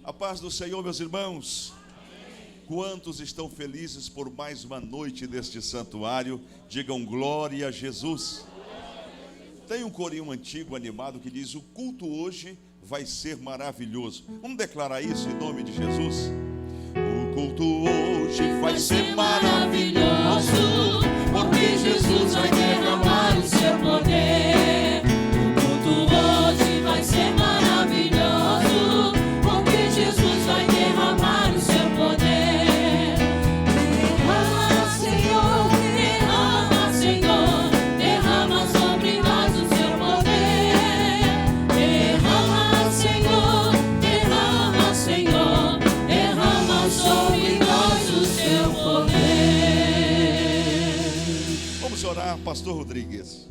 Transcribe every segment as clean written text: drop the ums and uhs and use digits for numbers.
A paz do Senhor, meus irmãos. Quantos estão felizes por mais uma noite deste santuário? Digam glória a Jesus. Tem um corinho antigo animado que diz: o culto hoje vai ser maravilhoso. Vamos declarar isso em nome de Jesus? O culto hoje vai ser maravilhoso, porque Jesus vai derramar o seu poder. O culto hoje vai ser maravilhoso, porque Jesus vai derramar o seu poder. Derrama, Senhor, derrama, Senhor, derrama sobre nós o seu poder. Derrama, Senhor, derrama, Senhor, derrama sobre nós o seu poder. Vamos orar, Pastor Rodrigues.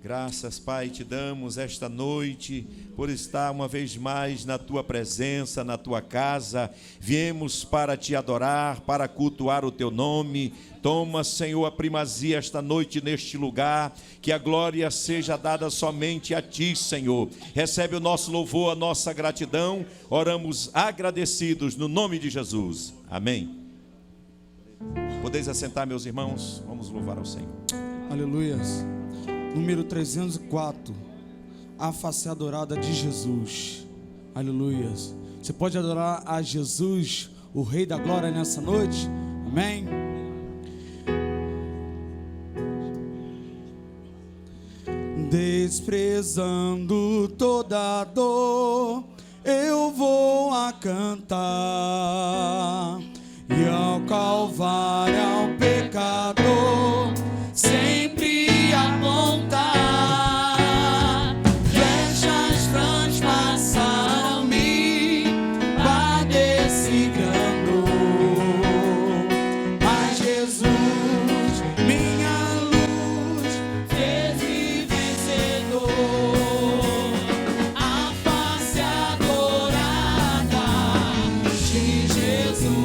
Graças, Pai, te damos esta noite por estar uma vez mais na tua presença, na tua casa. Viemos para te adorar, para cultuar o teu nome. Toma, Senhor, a primazia esta noite neste lugar, que a glória seja dada somente a ti, Senhor. Recebe o nosso louvor, a nossa gratidão. Oramos agradecidos no nome de Jesus. Amém. Podeis assentar, meus irmãos. Vamos louvar ao Senhor. Aleluias. Número 304, a face adorada de Jesus. Aleluias. Você pode adorar a Jesus, o Rei da Glória, nessa noite? Amém? Desprezando toda dor, eu vou a cantar, e ao Calvário, ao pecador, sempre apontar. Flechas transpassaram-me, padeci grande dor, mas Jesus, minha luz, fez-me vencedor. A face adorada de Jesus.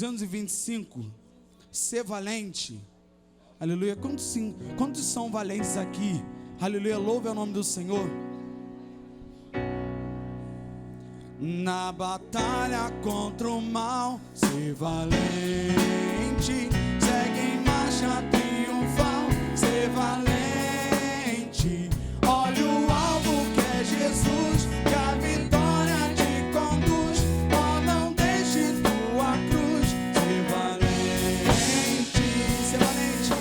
225, ser valente. Aleluia. Quantos são valentes aqui? Aleluia, louve o nome do Senhor. Na batalha contra o mal, ser valente. Segue em marcha triunfal, ser valente. Olha o alvo que é Jesus, que a vitória te conduz. Oh, não deixe tua cruz, ser valente. Ser valente,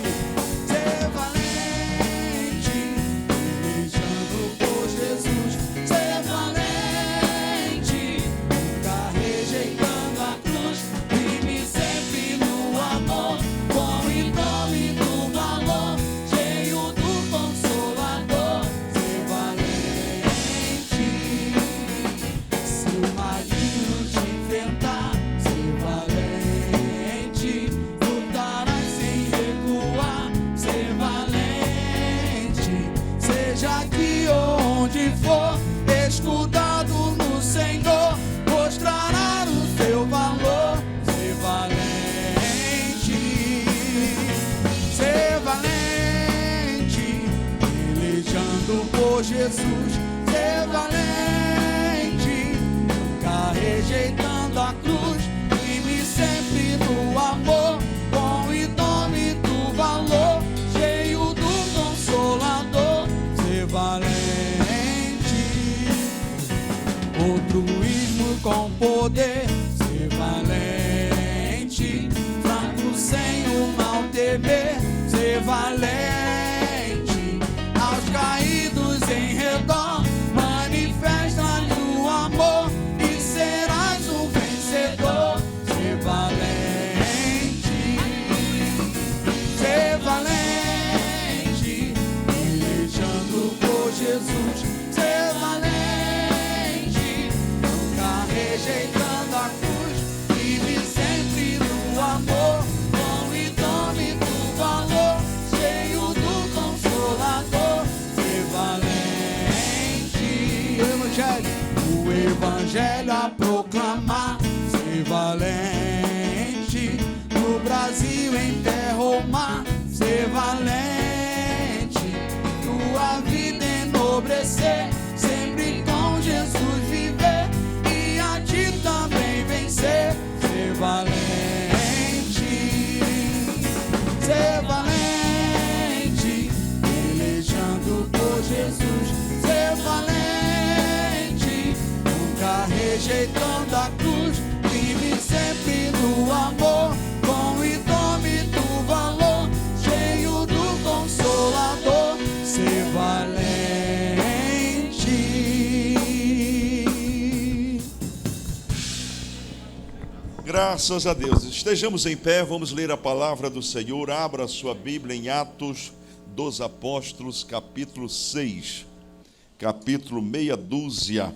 ser valente. Pelejando por Jesus, ser valente. Nunca rejeitando a cruz, firme sempre no amor, com indômito valor, cheio do Consolador, ser valente. Se o maligno te enfrentar, ser valente. Lutarás sem recuar, ser valente. Seja aqui ou onde for, escudado no Senhor, mostrará o seu valor, ser valente. Ser valente, pelejando por Jesus, ser valente. Nunca rejeitando a cruz, firme sempre no amor, com indômito valor, cheio do Consolador, ser valente. Altruísmo com poder, ser valente. Fraco sem o mal temer, ser valente. Aos caídos em redor, manifesta-lhe o amor e serás um vencedor, ser valente. Ser valente, pelejando por Jesus, ser valente. Nunca rejeitando a cruz, vive sempre no amor, com indômito valor, cheio do Consolador, ser valente. O Evangelho a proclamar, ser valente. No Brasil, em terra ou mar, ser valente. Tua vida enobrecer, sempre com Jesus viver, e a ti também vencer, ser valente. Ser valente, pelejando por Jesus, ser valente. Nunca rejeitando a cruz, vive sempre no amor, com indômito valor, cheio do Consolador, ser valente. Graças a Deus. Estejamos em pé, vamos ler a palavra do Senhor. Abra a sua Bíblia em Atos dos Apóstolos, capítulo 6, capítulo meia dúzia,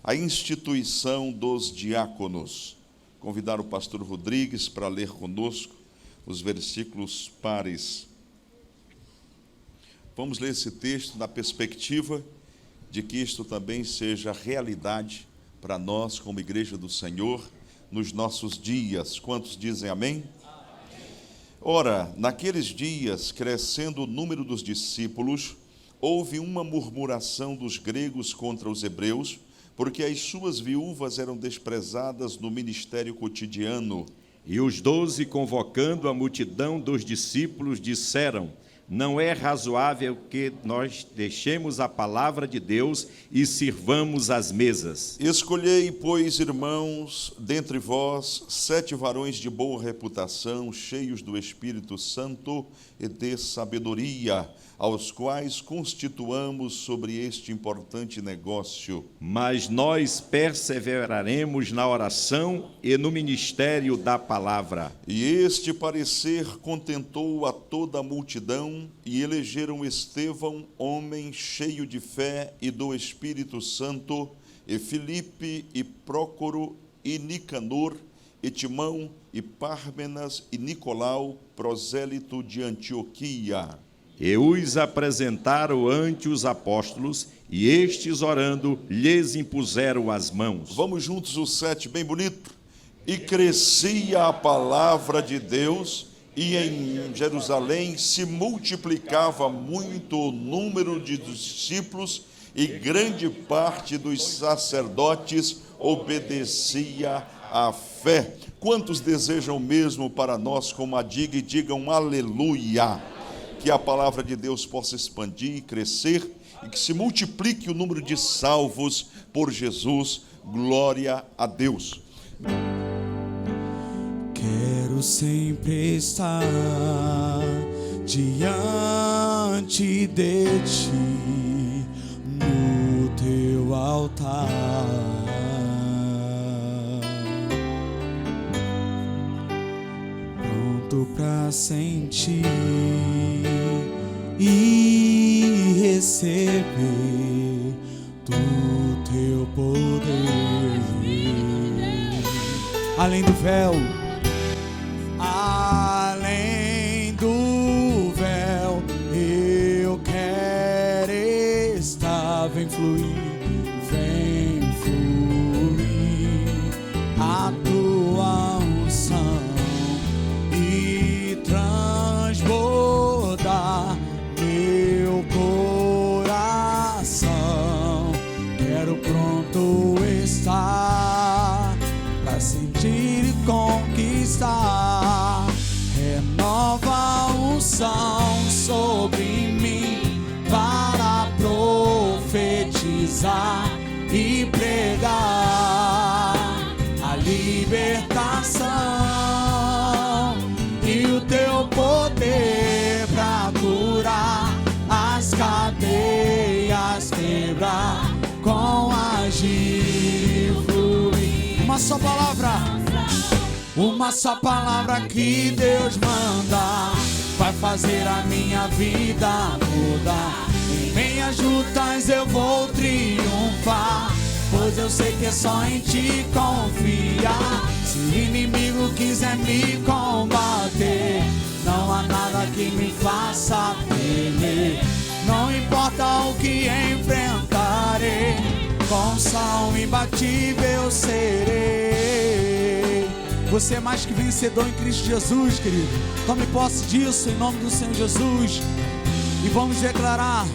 a instituição dos diáconos. Convidar o pastor Rodrigues para ler conosco os versículos pares. Vamos ler esse texto na perspectiva de que isto também seja realidade para nós, como Igreja do Senhor, nos nossos dias. Quantos dizem amém? Ora, naqueles dias, crescendo o número dos discípulos, houve uma murmuração dos gregos contra os hebreus, porque as suas viúvas eram desprezadas no ministério cotidiano. E os 12, convocando a multidão dos discípulos, disseram: não é razoável que nós deixemos a palavra de Deus e sirvamos as mesas. Escolhei, pois, irmãos, dentre vós, 7 varões de boa reputação, cheios do Espírito Santo e de sabedoria, aos quais constituamos sobre este importante negócio. Mas nós perseveraremos na oração e no ministério da palavra. E este parecer contentou a toda a multidão, e elegeram Estevão, homem cheio de fé e do Espírito Santo, e Filipe, e Prócoro, e Nicanor, e Timão, e Pármenas, e Nicolau, prosélito de Antioquia. E os apresentaram ante os apóstolos, e estes, orando, lhes impuseram as mãos. Vamos juntos o 7, bem bonito. e crescia a palavra de Deus, e em Jerusalém se multiplicava muito o número de discípulos, e grande parte dos sacerdotes obedecia à fé. Quantos desejam mesmo para nós, como a diga, e digam aleluia? Que a palavra de Deus possa expandir e crescer, e que se multiplique o número de salvos por Jesus. Glória a Deus. Quero sempre estar diante de ti, no teu altar, pronto pra sentir e receber do teu poder. Além do véu, além do véu, eu quero estar. Vem fluir a tua unção e transbordar meu coração. Quero pronto estar pra sentir e conquistar. Renova a unção sobre mim para profetizar e pregar a libertação e o teu poder pra curar as cadeias, quebrar com agir e fluir. Uma só palavra que Deus manda vai fazer a minha vida mudar. Em meias lutas eu vou triunfar, pois eu sei que é só em ti confiar. Se o inimigo quiser me combater, não há nada que me faça temer. Não importa o que enfrentarei, com som imbatível serei. Você é mais que vencedor em Cristo Jesus, querido. Tome posse disso em nome do Senhor Jesus. E vamos declarar: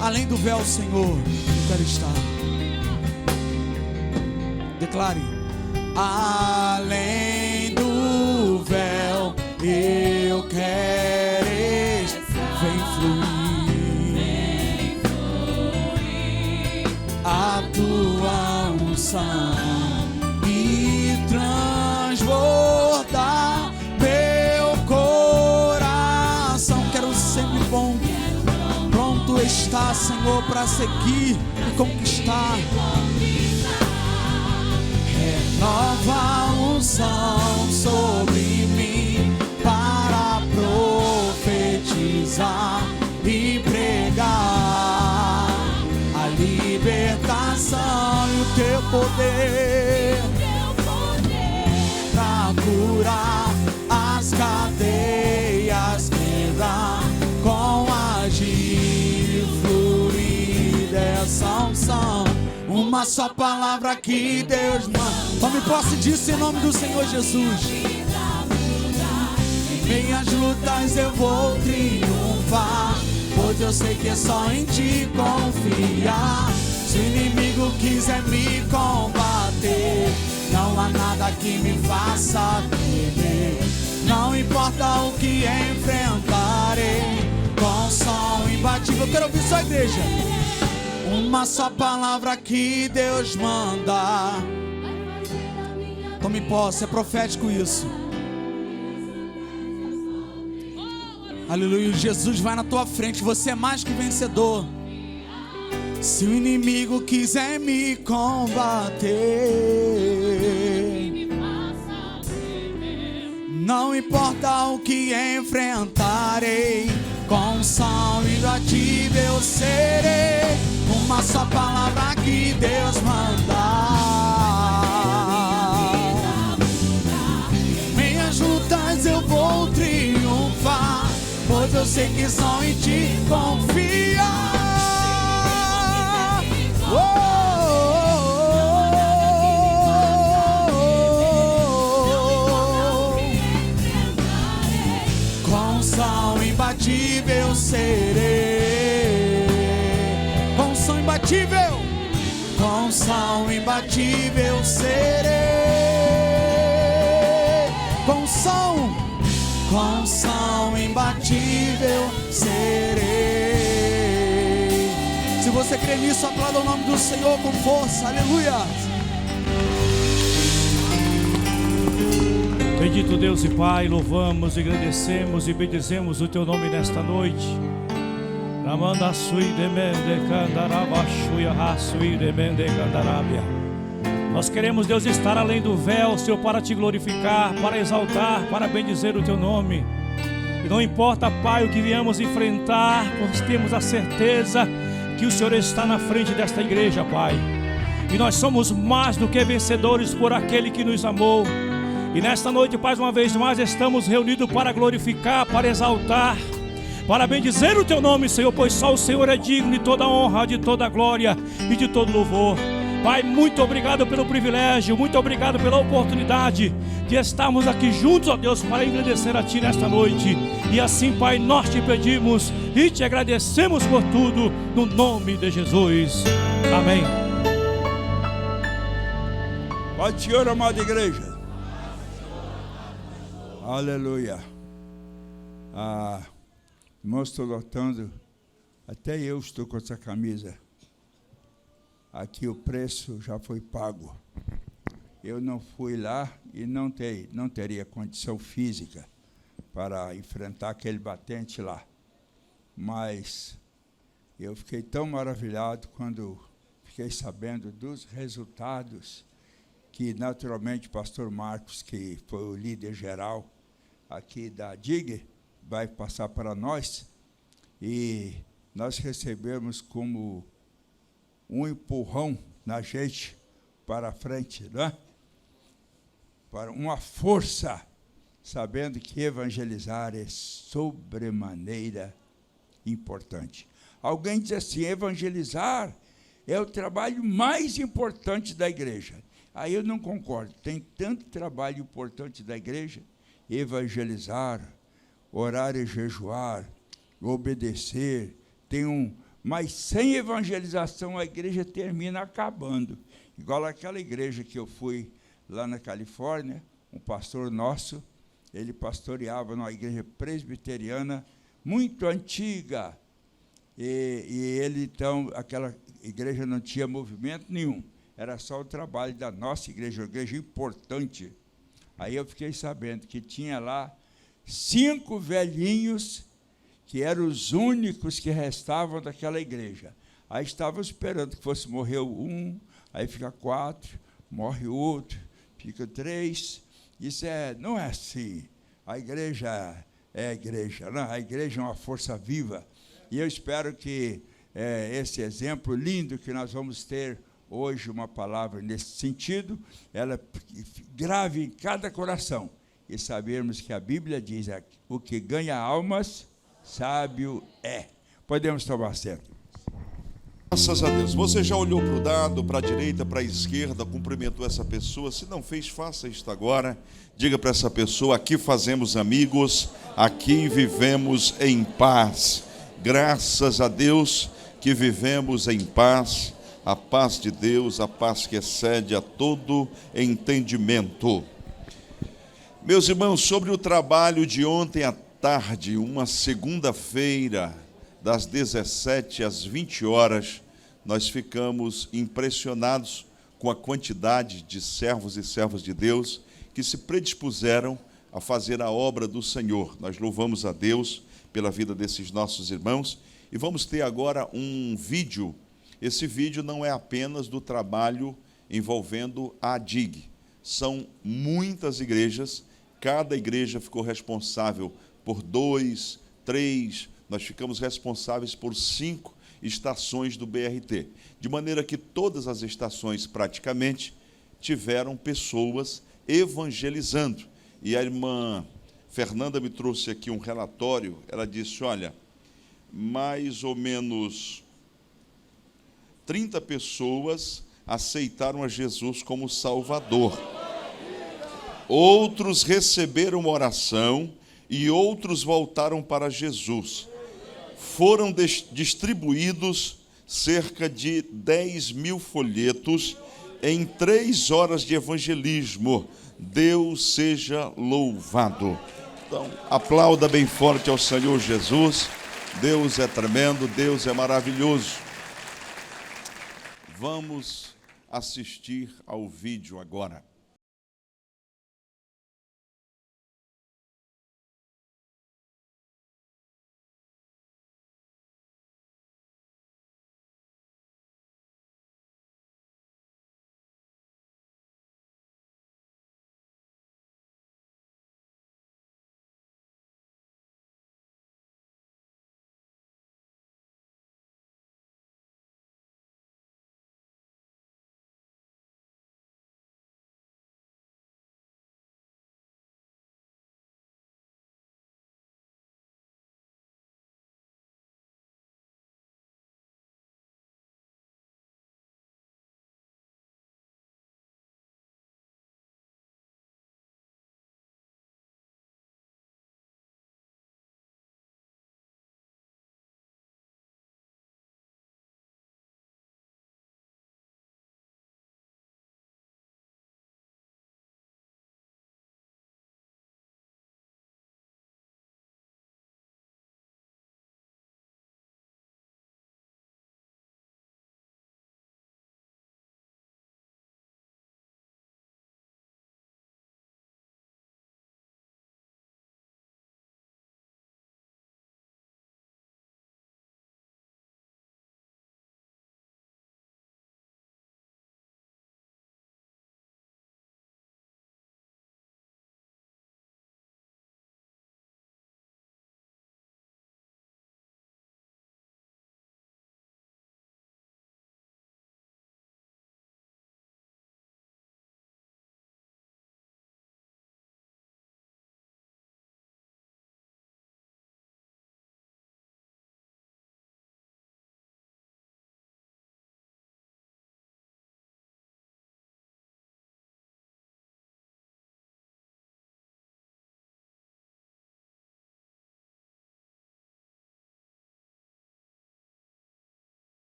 além do véu, Senhor, eu quero estar. Declare: além do véu, eu quero estar. Vem fluir a tua unção e transbordar meu coração. Quero sempre pronto estar, Senhor, para seguir e conquistar. Renova a unção sobre mim para profetizar e pregar a libertação e o teu poder pra curar as cadeias, quebrar com agir e fluir dessa unção. Uma só palavra que Deus manda. Tome posse disso em nome do Senhor Jesus. Em minhas lutas eu vou triunfar, pois eu sei que é só em ti confiar. Se o inimigo quiser me combater, não há nada que me faça temer. Não importa o que enfrentarei, com som imbatível. Eu quero ouvir só a igreja. Uma só palavra que Deus manda. Tome posse, é profético isso. Aleluia, Jesus vai na tua frente, você é mais que vencedor. Se o inimigo quiser me combater, não importa o que enfrentarei, com som imbatível eu serei. Uma só palavra que Deus mandar, minhas lutas eu vou triunfar, pois eu sei que só em ti confiar. Oh, oh, oh, oh, oh. com unção imbatível serei. Com unção imbatível serei. Se você crê nisso, aplauda o nome do Senhor com força. Aleluia. Bendito Deus e Pai, louvamos, agradecemos e bendizemos o Teu nome nesta noite. Nós queremos, Deus, estar além do véu, Senhor, para Te glorificar, para exaltar, para bendizer o Teu nome. E não importa, Pai, o que viemos enfrentar, nós temos a certeza que o Senhor está na frente desta igreja, Pai. E nós somos mais do que vencedores por aquele que nos amou. E nesta noite, Pai, uma vez mais estamos reunidos para glorificar, para exaltar, para bendizer o Teu nome, Senhor, pois só o Senhor é digno de toda honra, de toda glória e de todo louvor. Pai, muito obrigado pelo privilégio, muito obrigado pela oportunidade de estarmos aqui juntos, ó Deus, para agradecer a Ti nesta noite. E assim, Pai, nós Te pedimos e Te agradecemos por tudo, no nome de Jesus. Amém. Pode, Senhor, amada igreja. Aleluia. Irmãos, estou notando, até eu estou com essa camisa. Aqui o preço já foi pago. Eu não fui lá e não teria condição física para enfrentar aquele batente lá. Mas eu fiquei tão maravilhado quando fiquei sabendo dos resultados que, naturalmente, o pastor Marcos, que foi o líder geral aqui da DIG, vai passar para nós, e nós recebemos como um empurrão na gente para frente, não é? Para uma força, sabendo que evangelizar é sobremaneira importante. Alguém diz assim: evangelizar é o trabalho mais importante da igreja. Aí eu não concordo. Tem tanto trabalho importante da igreja: evangelizar, orar e jejuar, obedecer. Mas sem evangelização a igreja termina acabando. Igual aquela igreja que eu fui lá na Califórnia, um pastor nosso, ele pastoreava numa igreja presbiteriana muito antiga. E ele, então, aquela igreja não tinha movimento nenhum. Era só o trabalho da nossa igreja, uma igreja importante. Aí eu fiquei sabendo que tinha lá 5 velhinhos que eram os únicos que restavam daquela igreja. Aí estavam esperando que fosse morrer um, aí fica 4, morre outro, fica 3. Isso não é assim. A igreja é a igreja, não? A igreja é uma força viva. E eu espero que esse exemplo lindo que nós vamos ter hoje, uma palavra nesse sentido, ela grave em cada coração. E sabermos que a Bíblia diz: o que ganha almas, sábio é. Podemos tomar certo. Graças a Deus. Você já olhou para o lado, para a direita, para a esquerda, cumprimentou essa pessoa? Se não fez, faça isto agora. Diga para essa pessoa: aqui fazemos amigos, aqui vivemos em paz. Graças a Deus que vivemos em paz. A paz de Deus, a paz que excede a todo entendimento. Meus irmãos, sobre o trabalho de ontem à tarde, uma segunda-feira, das 17 às 20 horas, nós ficamos impressionados com a quantidade de servos e servas de Deus que se predispuseram a fazer a obra do Senhor. Nós louvamos a Deus pela vida desses nossos irmãos e vamos ter agora um vídeo. Esse vídeo não é apenas do trabalho envolvendo a DIG. São muitas igrejas, cada igreja ficou responsável por 2, 3, nós ficamos responsáveis por 5 estações do BRT. De maneira que todas as estações praticamente tiveram pessoas evangelizando. E a irmã Fernanda me trouxe aqui um relatório, ela disse: olha, mais ou menos 30 pessoas aceitaram a Jesus como Salvador. Outros receberam oração e outros voltaram para Jesus. Foram distribuídos cerca de 10.000 folhetos em 3 horas de evangelismo. Deus seja louvado. Então, aplauda bem forte ao Senhor Jesus. Deus é tremendo, Deus é maravilhoso. Vamos assistir ao vídeo agora.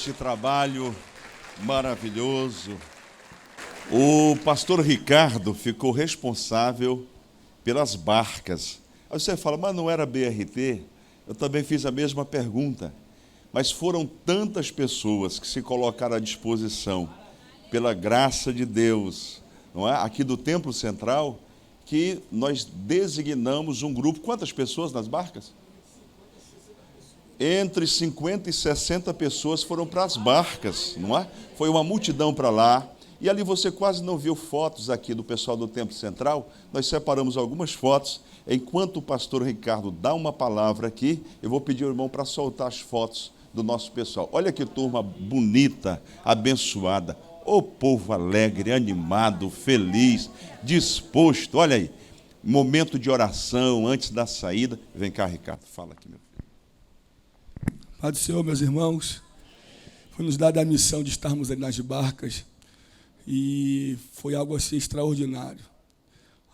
este trabalho maravilhoso. O pastor Ricardo ficou responsável pelas barcas. Aí você fala, mas não era BRT? Eu também fiz a mesma pergunta. Mas foram tantas pessoas que se colocaram à disposição, pela graça de Deus, não é? Aqui do Templo Central, que nós designamos um grupo. Quantas pessoas nas barcas? Entre 50 e 60 pessoas foram para as barcas, não é? Foi uma multidão para lá. E ali você quase não viu fotos aqui do pessoal do Templo Central. Nós separamos algumas fotos. Enquanto o pastor Ricardo dá uma palavra aqui, eu vou pedir ao irmão para soltar as fotos do nosso pessoal. Olha que turma bonita, abençoada. Ô povo alegre, animado, feliz, disposto. Olha aí, momento de oração antes da saída. Vem cá, Ricardo, fala aqui, meu filho. Pai do Senhor, meus irmãos, foi nos dada a missão de estarmos ali nas barcas e foi algo assim extraordinário,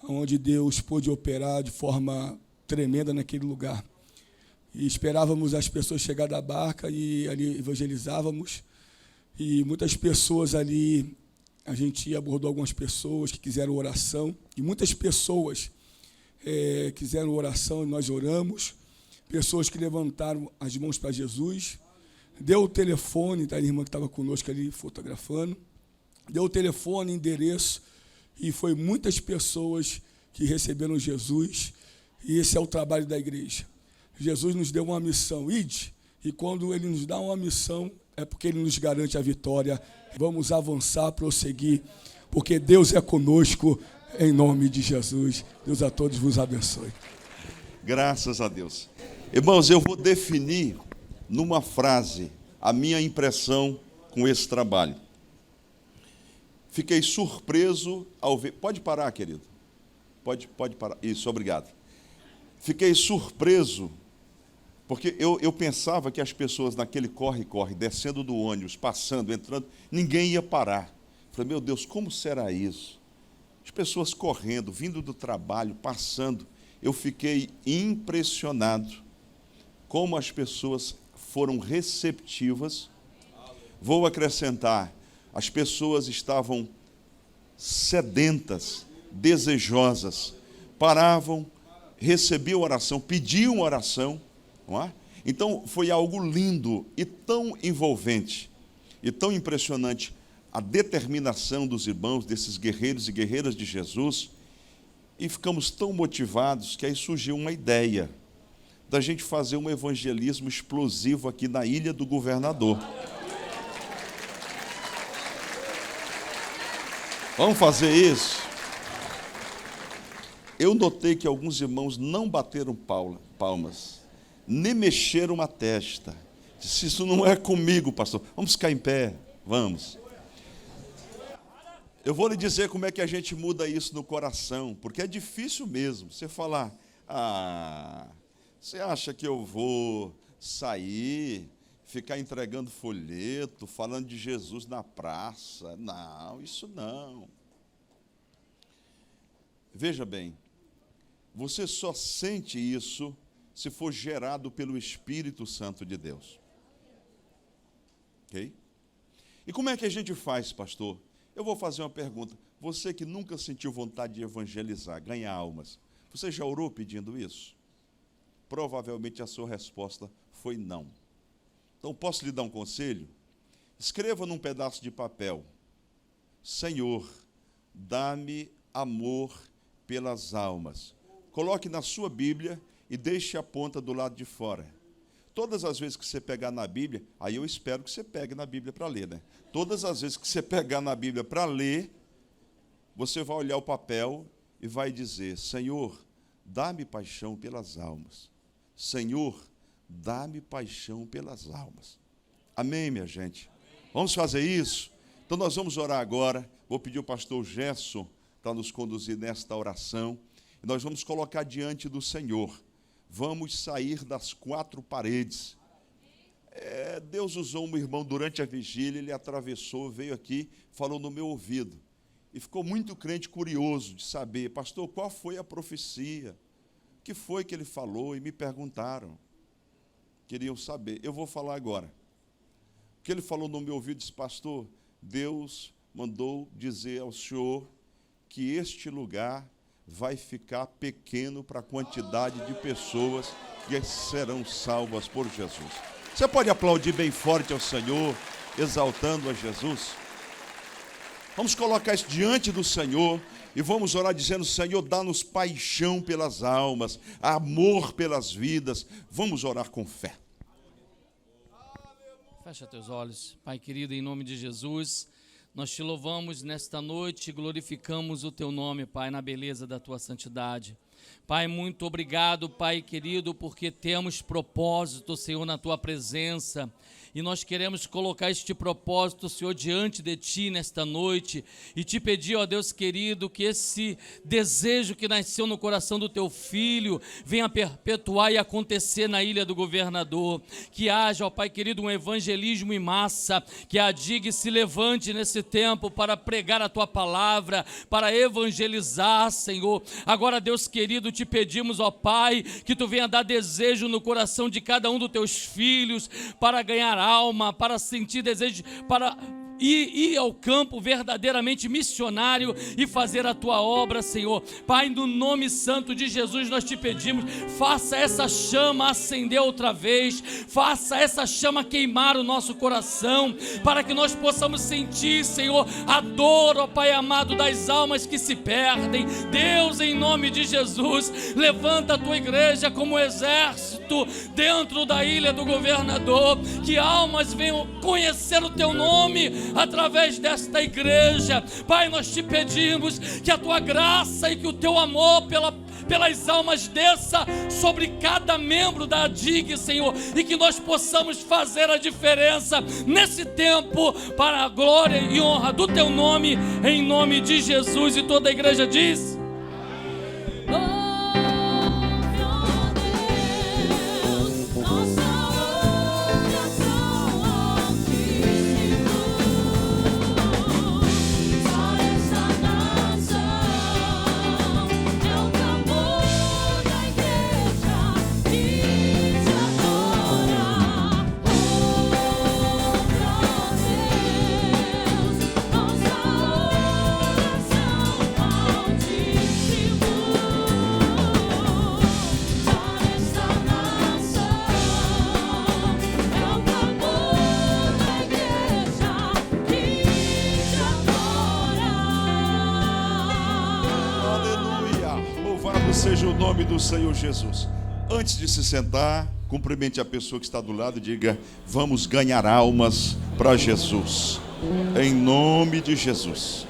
onde Deus pôde operar de forma tremenda naquele lugar. E esperávamos as pessoas chegar da barca e ali evangelizávamos. E muitas pessoas ali, a gente abordou algumas pessoas que quiseram oração. E muitas pessoas quiseram oração e nós oramos. Pessoas que levantaram as mãos para Jesus. Deu o telefone, tá, a irmã que estava conosco ali fotografando. Deu o telefone, endereço. E foi muitas pessoas que receberam Jesus. E esse é o trabalho da igreja. Jesus nos deu uma missão, ide, e quando Ele nos dá uma missão, é porque Ele nos garante a vitória. Vamos avançar, prosseguir, porque Deus é conosco, em nome de Jesus. Deus a todos vos abençoe. Graças a Deus. Irmãos, eu vou definir numa frase a minha impressão com esse trabalho. Fiquei surpreso ao ver... Pode parar, querido. Pode parar. Isso, obrigado. Fiquei surpreso, porque eu pensava que as pessoas naquele corre-corre, descendo do ônibus, passando, entrando, ninguém ia parar. Falei, meu Deus, como será isso? As pessoas correndo, vindo do trabalho, passando. Eu fiquei impressionado como as pessoas foram receptivas. Vou acrescentar, as pessoas estavam sedentas, desejosas, paravam, recebiam oração, pediam oração, não é? Então foi algo lindo e tão envolvente e tão impressionante a determinação dos irmãos, desses guerreiros e guerreiras de Jesus, e ficamos tão motivados que aí surgiu uma ideia da gente fazer um evangelismo explosivo aqui na Ilha do Governador. Vamos fazer isso? Eu notei que alguns irmãos não bateram palmas, nem mexeram a testa. Disse, isso não é comigo, pastor. Vamos ficar em pé, vamos. Eu vou lhe dizer como é que a gente muda isso no coração, porque é difícil mesmo você falar, você acha que eu vou sair, ficar entregando folheto, falando de Jesus na praça? Não, isso não. Veja bem, você só sente isso se for gerado pelo Espírito Santo de Deus. Ok? E como é que a gente faz, pastor? Eu vou fazer uma pergunta. Você que nunca sentiu vontade de evangelizar, ganhar almas, você já orou pedindo isso? Provavelmente a sua resposta foi não. Então, posso lhe dar um conselho? Escreva num pedaço de papel: Senhor, dá-me amor pelas almas. Coloque na sua Bíblia e deixe a ponta do lado de fora. Todas as vezes que você pegar na Bíblia, aí eu espero que você pegue na Bíblia para ler, né? Todas as vezes que você pegar na Bíblia para ler, você vai olhar o papel e vai dizer: Senhor, dá-me paixão pelas almas. Senhor, dá-me paixão pelas almas. Amém, minha gente? Vamos fazer isso? Então nós vamos orar agora. Vou pedir ao pastor Gerson para nos conduzir nesta oração. E nós vamos colocar diante do Senhor. Vamos sair das quatro paredes. Deus usou um irmão durante a vigília, ele atravessou, veio aqui, falou no meu ouvido. E ficou muito crente curioso de saber, pastor, qual foi a profecia? O que foi que ele falou? E me perguntaram. Queriam saber. Eu vou falar agora. que ele falou no meu ouvido, disse: pastor, Deus mandou dizer ao senhor que este lugar vai ficar pequeno para a quantidade de pessoas que serão salvas por Jesus. Você pode aplaudir bem forte ao Senhor, exaltando a Jesus? Vamos colocar isso diante do Senhor e vamos orar dizendo: Senhor, dá-nos paixão pelas almas, amor pelas vidas. Vamos orar com fé. Fecha teus olhos. Pai querido, em nome de Jesus, nós te louvamos nesta noite, glorificamos o teu nome, Pai, na beleza da tua santidade. Pai, muito obrigado, Pai querido, porque temos propósito, Senhor, na tua presença. E nós queremos colocar este propósito, Senhor, diante de Ti nesta noite e te pedir, ó Deus querido, que esse desejo que nasceu no coração do Teu Filho venha perpetuar e acontecer na Ilha do Governador. Que haja, ó Pai querido, um evangelismo em massa, que a DIG se levante nesse tempo para pregar a Tua palavra, para evangelizar, Senhor. Agora, Deus querido, te pedimos, ó Pai, que Tu venha dar desejo no coração de cada um dos Teus filhos para ganhar alma, para sentir desejo, para ir ao campo verdadeiramente missionário e fazer a tua obra, Senhor. Pai, no nome santo de Jesus nós te pedimos, faça essa chama acender outra vez, faça essa chama queimar o nosso coração, para que nós possamos sentir, Senhor, a dor, ó Pai amado, das almas que se perdem. Deus, em nome de Jesus, levanta a tua igreja como exército dentro da Ilha do Governador, que almas venham conhecer o teu nome através desta igreja. Pai, nós te pedimos que a tua graça e que o teu amor pelas almas desça sobre cada membro da DIG, Senhor, e que nós possamos fazer a diferença nesse tempo para a glória e honra do teu nome, em nome de Jesus. E toda a igreja diz: seja o nome do Senhor Jesus. Antes de se sentar, cumprimente a pessoa que está do lado e diga: vamos ganhar almas para Jesus, em nome de Jesus.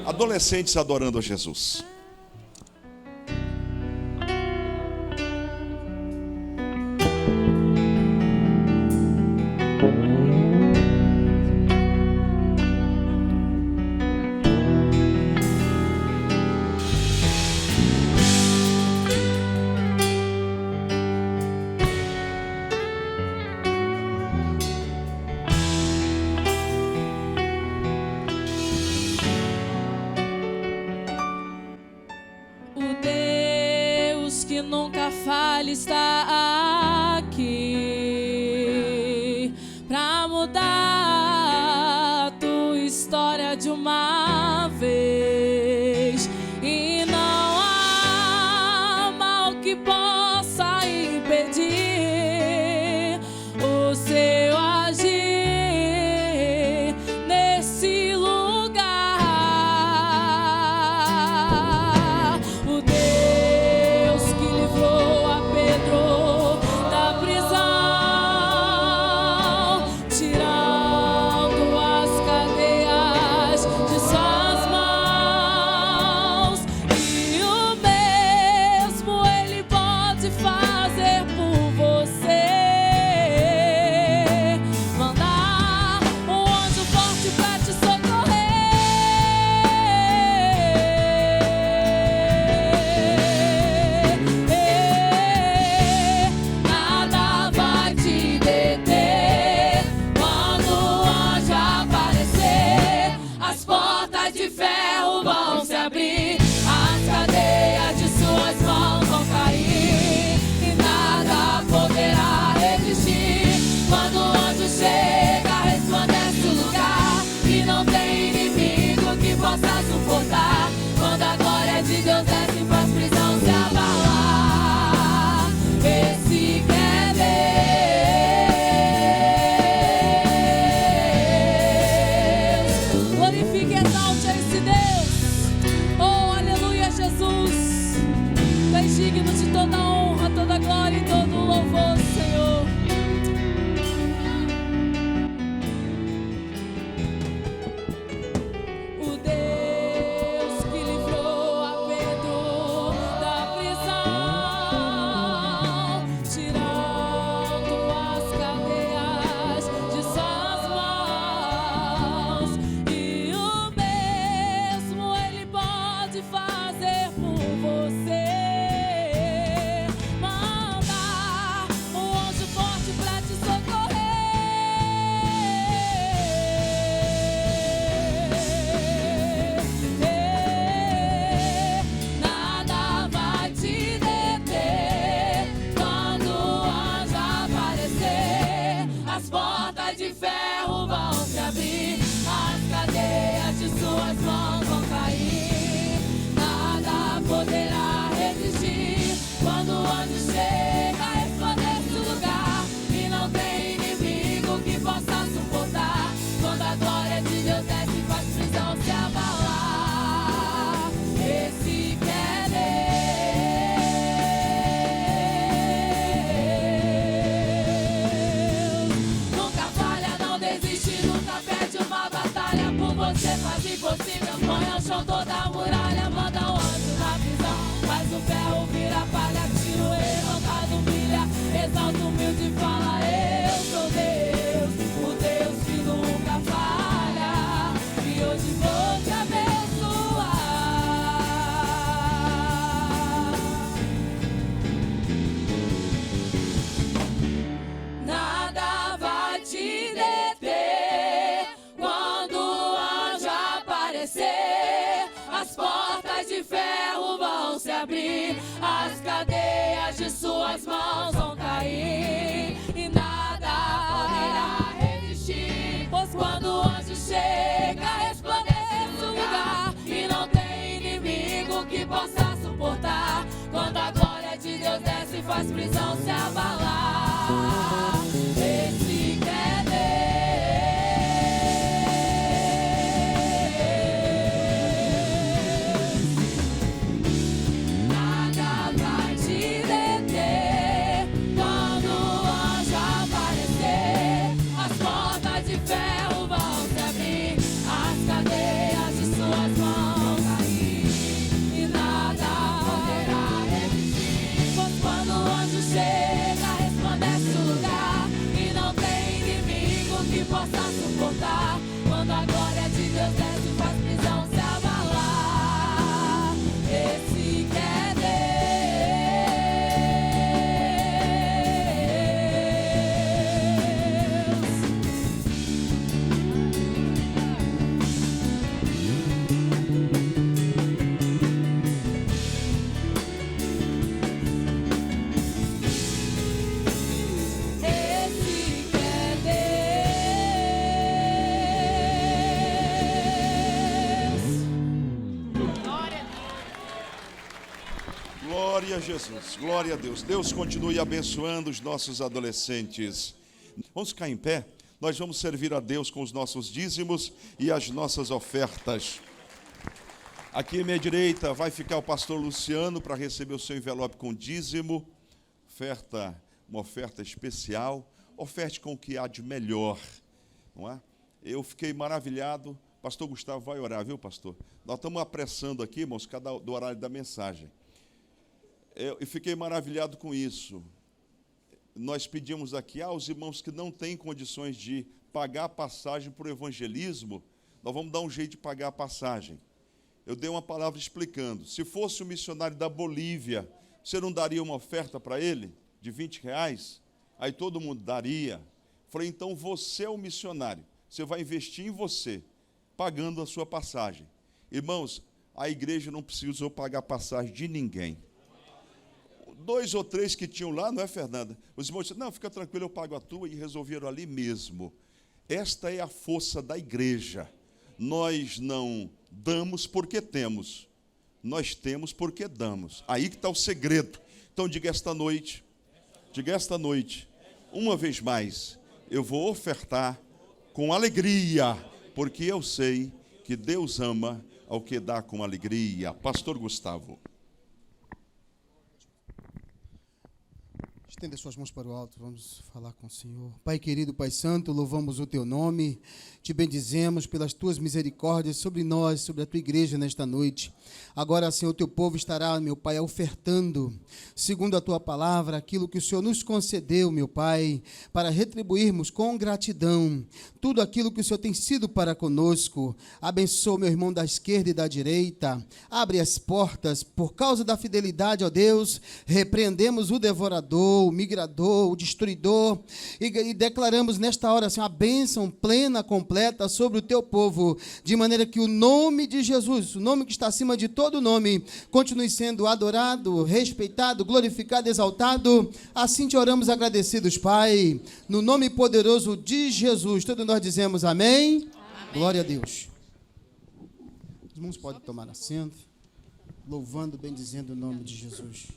Adolescentes adorando a Jesus. Nunca falha está aqui pra mudar a tua história de uma vez, e não há mal que possa impedir o seu agir nesse lugar. O Deus que livrou a Pedro abrir, as cadeias de suas mãos vão cair e nada poderá resistir. Pois quando o anjo chega, resplandece o lugar e não tem inimigo que possa suportar. Quando a glória de Deus desce, faz prisão se abalar. Esse que é Deus, nada vai te deter. Quando o anjo aparecer, as portas de ferro vão se abrir, as cadeias de suas mãos cair e nada poderá resistir. Pois quando o anjo chega, resplandece o lugar e não tem inimigo que possa suportar. Quando a glória de Deus desce, faz prisão se abalar. Esse que é Esse que é Deus. Glória a Jesus, glória a Deus. Deus continue abençoando os nossos adolescentes. Vamos ficar em pé? Nós vamos servir a Deus com os nossos dízimos e as nossas ofertas. Aqui à minha direita vai ficar o pastor Luciano para receber o seu envelope com dízimo. Oferta, uma oferta especial. Oferte com o que há de melhor, não é? Eu fiquei maravilhado. Pastor Gustavo vai orar, viu, pastor? Nós estamos apressando aqui, irmãos, cada do horário da mensagem. Eu fiquei maravilhado com isso. Nós pedimos aqui aos irmãos que não têm condições de pagar a passagem para o evangelismo, nós vamos dar um jeito de pagar a passagem. Eu dei uma palavra explicando. Se fosse um missionário da Bolívia, você não daria uma oferta para ele de R$20? Aí todo mundo daria. Falei, então você é o missionário. Você vai investir em você, pagando a sua passagem. Irmãos, a igreja não precisou pagar a passagem de ninguém. 2 ou 3 que tinham lá, não é, Fernanda? Os irmãos disseram, não, fica tranquilo, eu pago a tua, e resolveram ali mesmo. Esta é a força da igreja. Nós não damos porque temos. Nós temos porque damos. Aí que está o segredo. Então diga esta noite, uma vez mais, eu vou ofertar com alegria, porque eu sei que Deus ama ao que dá com alegria. Pastor Gustavo. Estenda suas mãos para o alto, vamos falar com o Senhor. Pai querido, Pai santo, louvamos o teu nome, te bendizemos pelas tuas misericórdias sobre nós, sobre a tua igreja nesta noite. Agora, Senhor, o teu povo estará, meu Pai, ofertando, segundo a tua palavra, aquilo que o Senhor nos concedeu, meu Pai, para retribuirmos com gratidão tudo aquilo que o Senhor tem sido para conosco. Abençoa meu irmão da esquerda e da direita, abre as portas, por causa da fidelidade, ó Deus, repreendemos o devorador, o migrador, o destruidor, e declaramos nesta hora, Senhor, a bênção plena, completa sobre o teu povo, de maneira que o nome de Jesus, o nome que está acima de todo nome, continue sendo adorado, respeitado, glorificado, exaltado. Assim te oramos agradecidos, Pai, no nome poderoso de Jesus. Todos nós dizemos amém. Glória a Deus. Os irmãos podem tomar assento, louvando, bendizendo o nome de Jesus.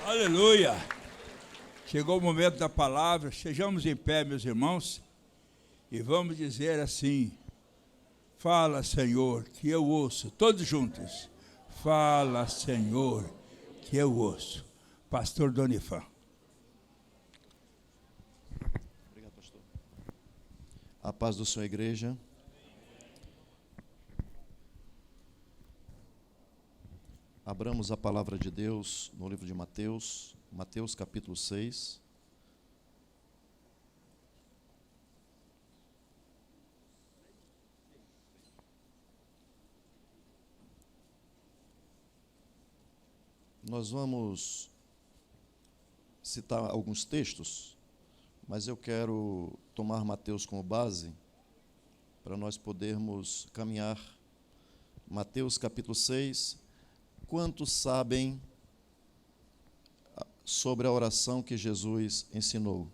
Aleluia! Chegou o momento da palavra, sejamos em pé, meus irmãos, e vamos dizer assim: fala, Senhor, que eu ouço, todos juntos. Fala, Senhor, que eu ouço. Pastor Donifan. Obrigado, pastor. A paz do Senhor, igreja. Abramos a palavra de Deus no livro de Mateus, Mateus capítulo 6. Nós vamos citar alguns textos, mas eu quero tomar Mateus como base para nós podermos caminhar. Mateus capítulo 6. Quantos sabem sobre a oração que Jesus ensinou?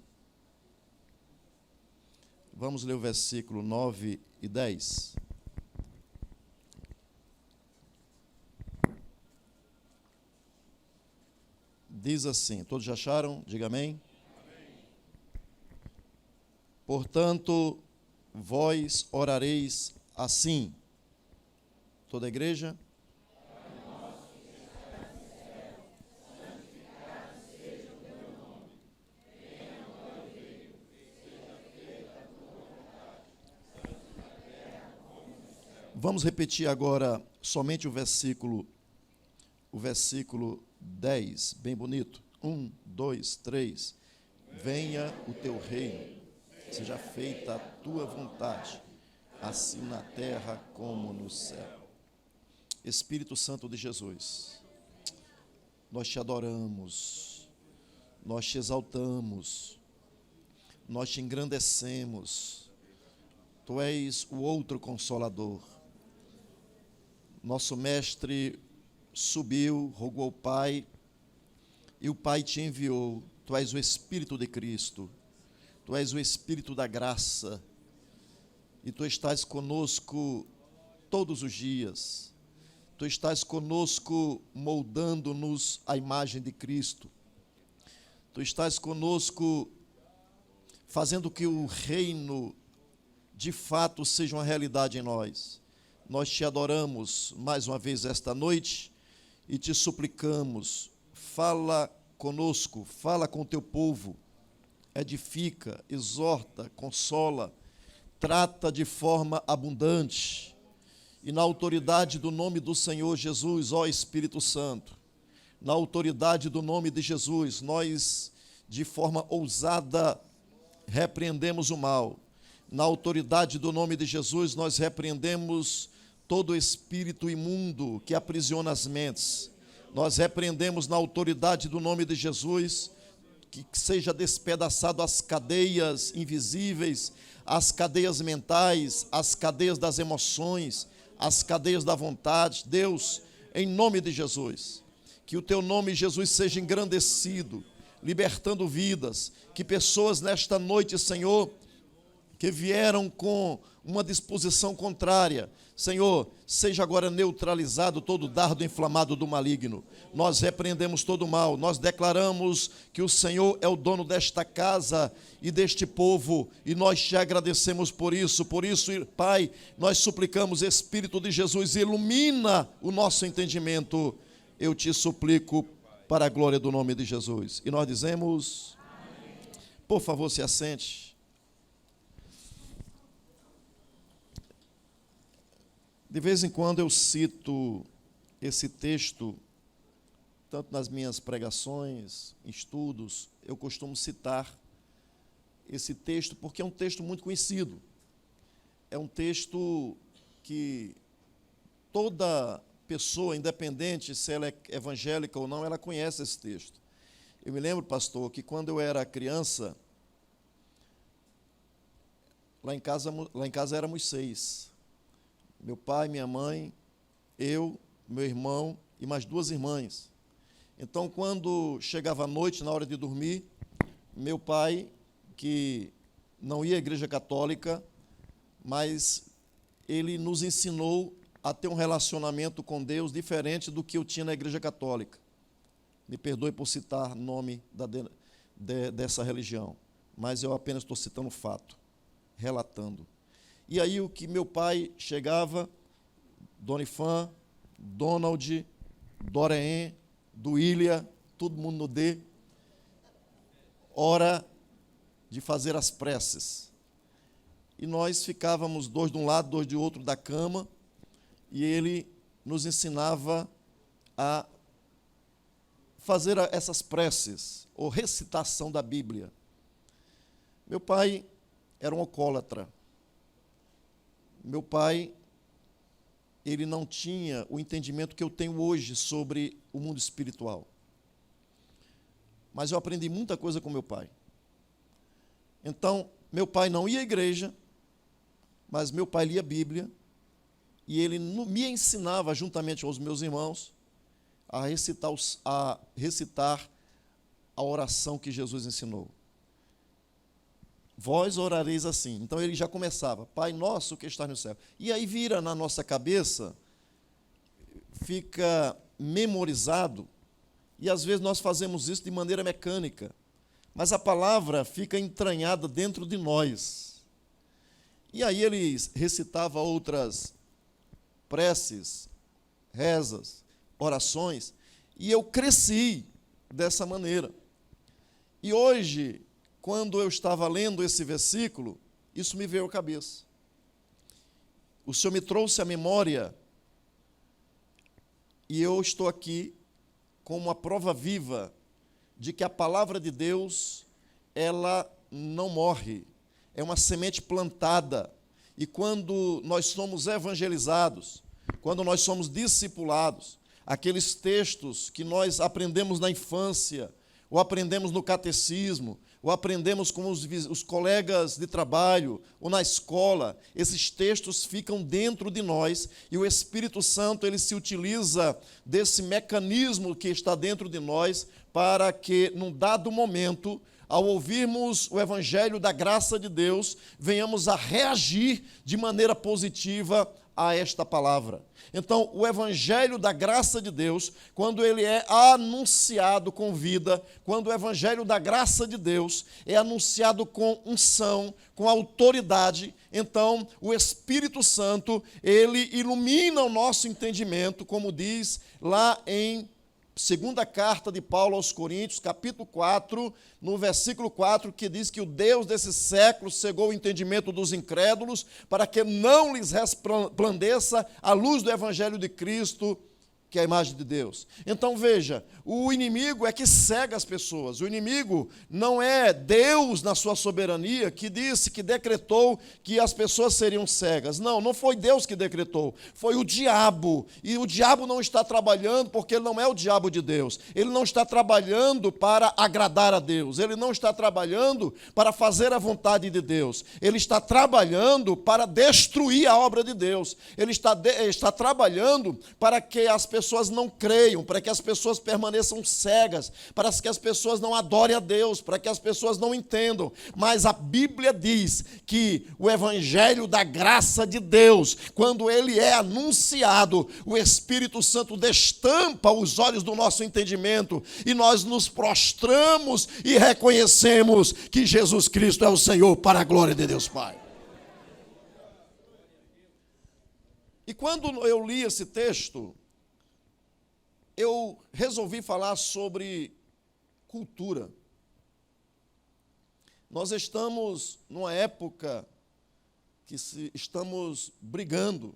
Vamos ler o versículo 9 e 10. Diz assim, todos já acharam? Diga amém. Portanto, vós orareis assim. Toda a igreja? Vamos repetir agora somente o versículo 10, bem bonito. 1, 2, 3. Venha o teu reino, seja feita a tua vontade, assim na terra como no céu. Espírito Santo de Jesus, nós te adoramos, nós te exaltamos, nós te engrandecemos. Tu és o outro Consolador. Nosso mestre subiu, rogou ao Pai, e o Pai te enviou. Tu és o Espírito de Cristo, tu és o Espírito da graça, e tu estás conosco todos os dias. Tu estás conosco moldando-nos à imagem de Cristo. Tu estás conosco fazendo que o reino de fato seja uma realidade em nós. Nós te adoramos mais uma vez esta noite e te suplicamos, fala conosco, fala com o teu povo, edifica, exorta, consola, trata de forma abundante. E na autoridade do nome do Senhor Jesus, ó Espírito Santo, na autoridade do nome de Jesus, nós de forma ousada repreendemos o mal. Na autoridade do nome de Jesus, nós repreendemos todo espírito imundo que aprisiona as mentes. Nós repreendemos na autoridade do nome de Jesus que seja despedaçado as cadeias invisíveis, as cadeias mentais, as cadeias das emoções, as cadeias da vontade. Deus, em nome de Jesus, que o teu nome, Jesus, seja engrandecido, libertando vidas, que pessoas nesta noite, Senhor, que vieram com uma disposição contrária, Senhor, seja agora neutralizado todo dardo inflamado do maligno. Nós repreendemos todo o mal, nós declaramos que o Senhor é o dono desta casa e deste povo, e nós te agradecemos por isso. Por isso, Pai, nós suplicamos, Espírito de Jesus, ilumina o nosso entendimento. Eu te suplico para a glória do nome de Jesus. E nós dizemos, por favor, se assente. De vez em quando eu cito esse texto, tanto nas minhas pregações, estudos, eu costumo citar esse texto porque é um texto muito conhecido. É um texto que toda pessoa, independente se ela é evangélica ou não, ela conhece esse texto. Eu me lembro, pastor, que quando eu era criança, lá em casa éramos 6. Meu pai, minha mãe, eu, meu irmão e mais 2 irmãs. Então, quando chegava a noite, na hora de dormir, meu pai, que não ia à igreja católica, mas ele nos ensinou a ter um relacionamento com Deus diferente do que eu tinha na igreja católica. Me perdoe por citar nome dessa religião, mas eu apenas estou citando fato, relatando. E aí o que meu pai chegava, Donifan, Donald, Doreen, Duília, todo mundo no D, hora de fazer as preces. E nós ficávamos 2 de um lado, 2 de outro da cama, e ele nos ensinava a fazer essas preces, ou recitação da Bíblia. Meu pai era um alcoólatra. Meu pai, ele não tinha o entendimento que eu tenho hoje sobre o mundo espiritual. Mas eu aprendi muita coisa com meu pai. Então, meu pai não ia à igreja, mas meu pai lia a Bíblia, e ele me ensinava, juntamente aos meus irmãos, a recitar a oração que Jesus ensinou. Vós orareis assim. Então ele já começava, Pai nosso que estás no céu. E aí vira na nossa cabeça, fica memorizado, e às vezes nós fazemos isso de maneira mecânica, mas a palavra fica entranhada dentro de nós. E aí ele recitava outras preces, rezas, orações, e eu cresci dessa maneira. E hoje, quando eu estava lendo esse versículo, isso me veio à cabeça. O Senhor me trouxe à memória, e eu estou aqui como uma prova viva de que a palavra de Deus, ela não morre, é uma semente plantada, e quando nós somos evangelizados, quando nós somos discipulados, aqueles textos que nós aprendemos na infância, ou aprendemos no catecismo, ou aprendemos com os colegas de trabalho, ou na escola, esses textos ficam dentro de nós, e o Espírito Santo, ele se utiliza desse mecanismo que está dentro de nós, para que, num dado momento, ao ouvirmos o Evangelho da graça de Deus, venhamos a reagir de maneira positiva a esta palavra. Então, o Evangelho da graça de Deus, quando ele é anunciado com vida, quando o Evangelho da graça de Deus é anunciado com unção, com autoridade, então o Espírito Santo, ele ilumina o nosso entendimento, como diz lá em segunda carta de Paulo aos Coríntios, capítulo 4, no versículo 4, que diz que o Deus desse século cegou o entendimento dos incrédulos, para que não lhes resplandeça a luz do Evangelho de Cristo, que é a imagem de Deus. Então veja, o inimigo é que cega as pessoas. O inimigo não é Deus na sua soberania que disse, que decretou que as pessoas seriam cegas. Não, não foi Deus que decretou, foi o diabo. E o diabo não está trabalhando porque ele não é o diabo de Deus. Ele não está trabalhando para agradar a Deus. Ele não está trabalhando para fazer a vontade de Deus. Ele está trabalhando para destruir a obra de Deus. Ele está trabalhando para que as pessoas não creiam, para que as pessoas permaneçam cegas, para que as pessoas não adorem a Deus, para que as pessoas não entendam. Mas a Bíblia diz que o Evangelho da graça de Deus, quando ele é anunciado, o Espírito Santo destampa os olhos do nosso entendimento e nós nos prostramos e reconhecemos que Jesus Cristo é o Senhor, para a glória de Deus Pai. E quando eu li esse texto, eu resolvi falar sobre cultura. Nós estamos numa época que estamos brigando,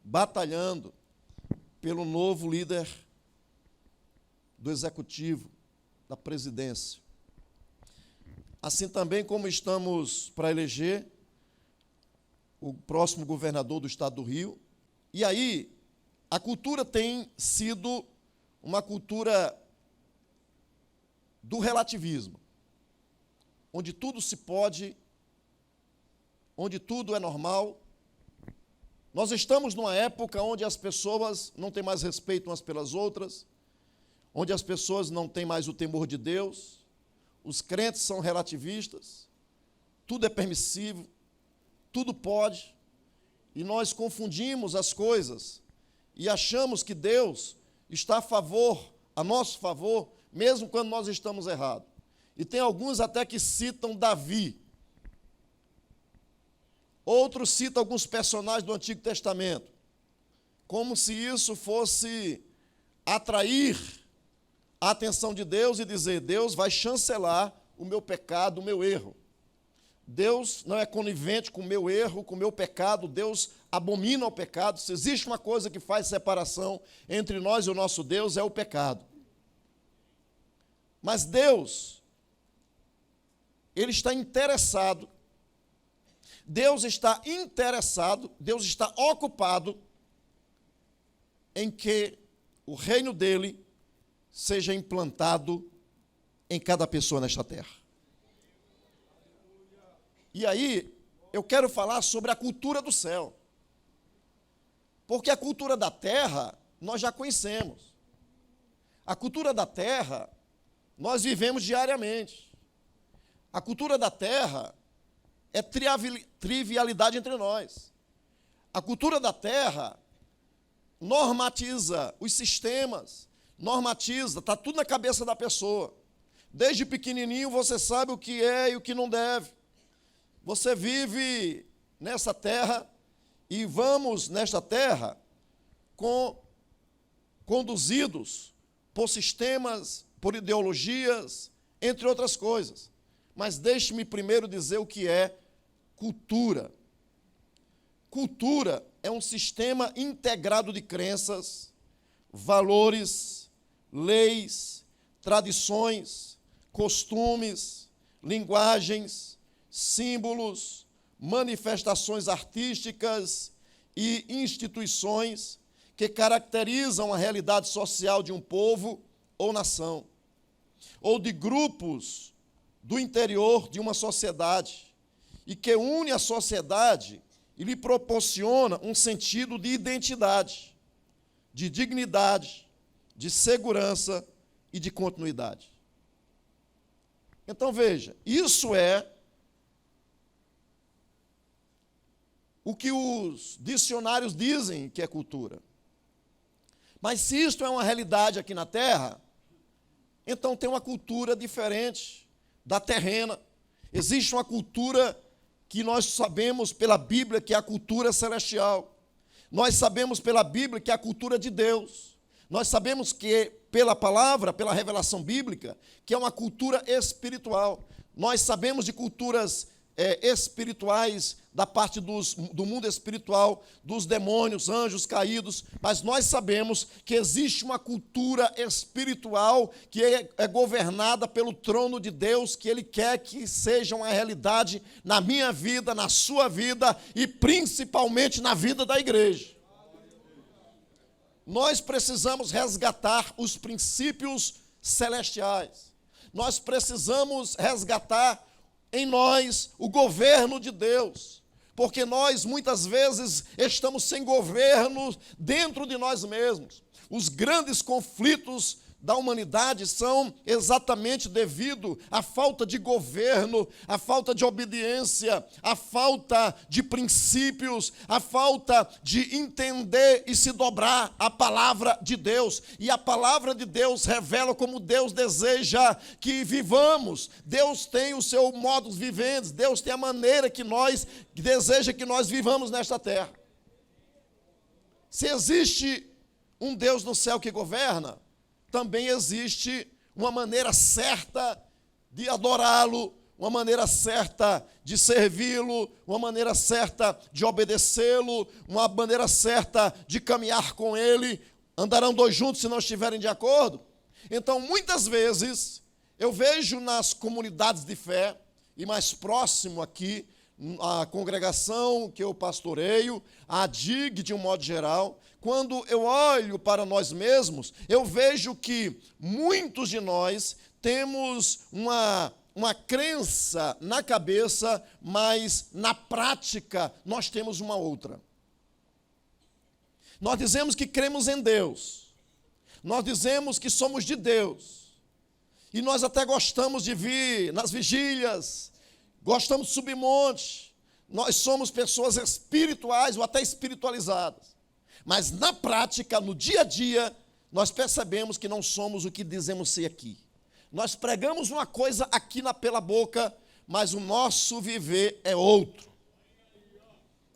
batalhando pelo novo líder do executivo, da presidência. Assim também como estamos para eleger o próximo governador do estado do Rio. E aí, a cultura tem sido uma cultura do relativismo, onde tudo se pode, onde tudo é normal. Nós estamos numa época onde as pessoas não têm mais respeito umas pelas outras, onde as pessoas não têm mais o temor de Deus, os crentes são relativistas, tudo é permissível, tudo pode, e nós confundimos as coisas e achamos que Deus está a favor a nosso favor, mesmo quando nós estamos errados. E tem alguns até que citam Davi. Outros citam alguns personagens do Antigo Testamento, como se isso fosse atrair a atenção de Deus e dizer: Deus vai chancelar o meu pecado, o meu erro. Deus não é conivente com o meu erro, com o meu pecado. Deus abomina o pecado. Se existe uma coisa que faz separação entre nós e o nosso Deus, é o pecado. Mas Deus, Ele está interessado, Deus está ocupado em que o reino dele seja implantado em cada pessoa nesta terra. E aí, eu quero falar sobre a cultura do céu. Porque a cultura da terra, nós já conhecemos. A cultura da terra, nós vivemos diariamente. A cultura da terra é trivialidade entre nós. A cultura da terra normatiza os sistemas, normatiza, está tudo na cabeça da pessoa. Desde pequenininho você sabe o que é e o que não deve. Você vive nessa terra e vamos nesta terra conduzidos por sistemas, por ideologias, entre outras coisas. Mas deixe-me primeiro dizer o que é cultura. Cultura é um sistema integrado de crenças, valores, leis, tradições, costumes, linguagens, símbolos, manifestações artísticas e instituições que caracterizam a realidade social de um povo ou nação, ou de grupos do interior de uma sociedade, e que une a sociedade e lhe proporciona um sentido de identidade, de dignidade, de segurança e de continuidade. Então veja, isso é o que os dicionários dizem que é cultura. Mas se isto é uma realidade aqui na Terra, então tem uma cultura diferente da terrena. Existe uma cultura que nós sabemos pela Bíblia que é a cultura celestial. Nós sabemos pela Bíblia que é a cultura de Deus. Nós sabemos que pela palavra, pela revelação bíblica, que é uma cultura espiritual. Nós sabemos de culturas espirituais da parte do mundo espiritual, dos demônios, anjos caídos, mas nós sabemos que existe uma cultura espiritual que é governada pelo trono de Deus, que Ele quer que seja uma realidade na minha vida, na sua vida e principalmente na vida da igreja. Nós precisamos resgatar os princípios celestiais. Nós precisamos resgatar em nós o governo de Deus, porque nós muitas vezes estamos sem governo dentro de nós mesmos. Os grandes conflitos da humanidade são exatamente devido à falta de governo, à falta de obediência, à falta de princípios, à falta de entender e se dobrar à palavra de Deus. E a palavra de Deus revela como Deus deseja que vivamos. Deus tem o seu modus vivendi, Deus tem a maneira que deseja que nós vivamos nesta terra. Se existe um Deus no céu que governa, também existe uma maneira certa de adorá-lo, uma maneira certa de servi-lo, uma maneira certa de obedecê-lo, uma maneira certa de caminhar com ele. Andarão dois juntos se não estiverem de acordo? Então, muitas vezes, eu vejo nas comunidades de fé, e mais próximo aqui, a congregação que eu pastoreio, a DIG de um modo geral, quando eu olho para nós mesmos, eu vejo que muitos de nós temos uma crença na cabeça, mas na prática nós temos uma outra. Nós dizemos que cremos em Deus, nós dizemos que somos de Deus, e nós até gostamos de vir nas vigílias, gostamos de subir monte, nós somos pessoas espirituais ou até espiritualizadas. Mas na prática, no dia a dia, nós percebemos que não somos o que dizemos ser aqui. Nós pregamos uma coisa aqui pela boca, mas o nosso viver é outro.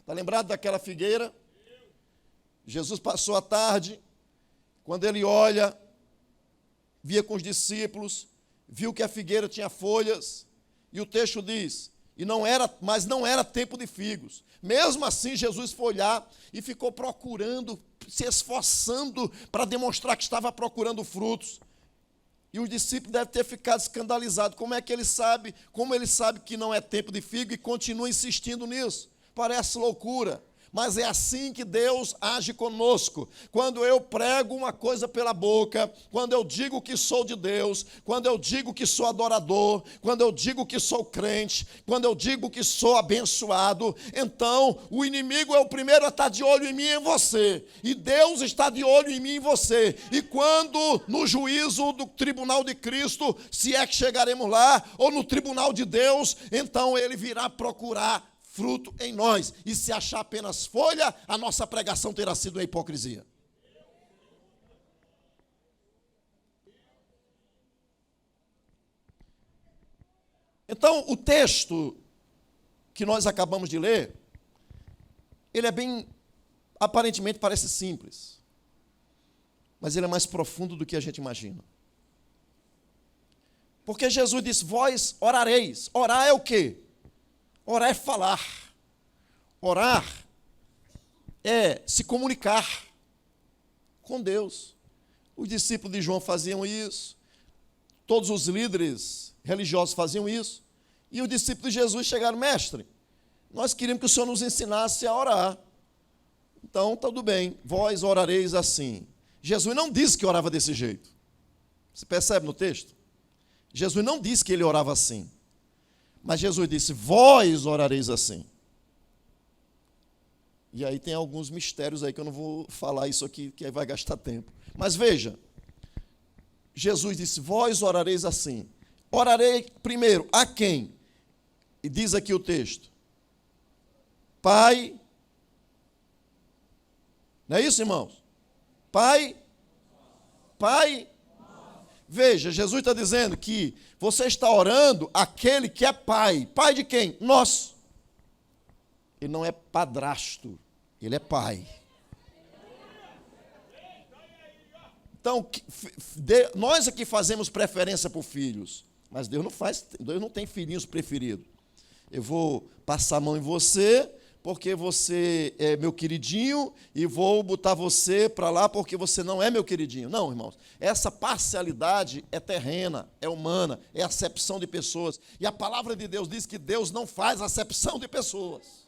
Está lembrado daquela figueira? Jesus passou a tarde, quando ele olha, via com os discípulos, viu que a figueira tinha folhas, e o texto diz, mas não era tempo de figos. Mesmo assim, Jesus foi olhar e ficou procurando, se esforçando para demonstrar que estava procurando frutos. E os discípulos devem ter ficado escandalizados. Como ele sabe que não é tempo de figo e continua insistindo nisso? Parece loucura. Mas é assim que Deus age conosco. Quando eu prego uma coisa pela boca, quando eu digo que sou de Deus, quando eu digo que sou adorador, quando eu digo que sou crente, quando eu digo que sou abençoado, então o inimigo é o primeiro a estar de olho em mim e em você. E Deus está de olho em mim e em você. E quando no juízo do tribunal de Cristo, se é que chegaremos lá, ou no tribunal de Deus, então ele virá procurar fruto em nós. E se achar apenas folha, a nossa pregação terá sido uma hipocrisia. Então, o texto que nós acabamos de ler, ele é aparentemente parece simples, mas ele é mais profundo do que a gente imagina. Porque Jesus disse, vós orareis. Orar é o quê? Orar é falar. Orar é se comunicar com Deus. Os discípulos de João faziam isso. Todos os líderes religiosos faziam isso. E os discípulos de Jesus chegaram, mestre, nós queríamos que o Senhor nos ensinasse a orar. Então, tudo bem, vós orareis assim. Jesus não disse que orava desse jeito. Você percebe no texto? Jesus não disse que ele orava assim. Mas Jesus disse, vós orareis assim. E aí tem alguns mistérios aí que eu não vou falar isso aqui, que aí vai gastar tempo. Mas veja, Jesus disse, vós orareis assim. Orarei primeiro, a quem? E diz aqui o texto, Pai, não é isso, irmãos? Pai, veja, Jesus está dizendo que você está orando aquele que é pai. Pai de quem? Nós. Ele não é padrasto, ele é pai. Então, nós aqui fazemos preferência por filhos, mas Deus não tem filhinhos preferidos. Eu vou passar a mão em você, porque você é meu queridinho, e vou botar você para lá porque você não é meu queridinho. Não, irmãos, essa parcialidade é terrena, é humana, é acepção de pessoas. E a palavra de Deus diz que Deus não faz acepção de pessoas.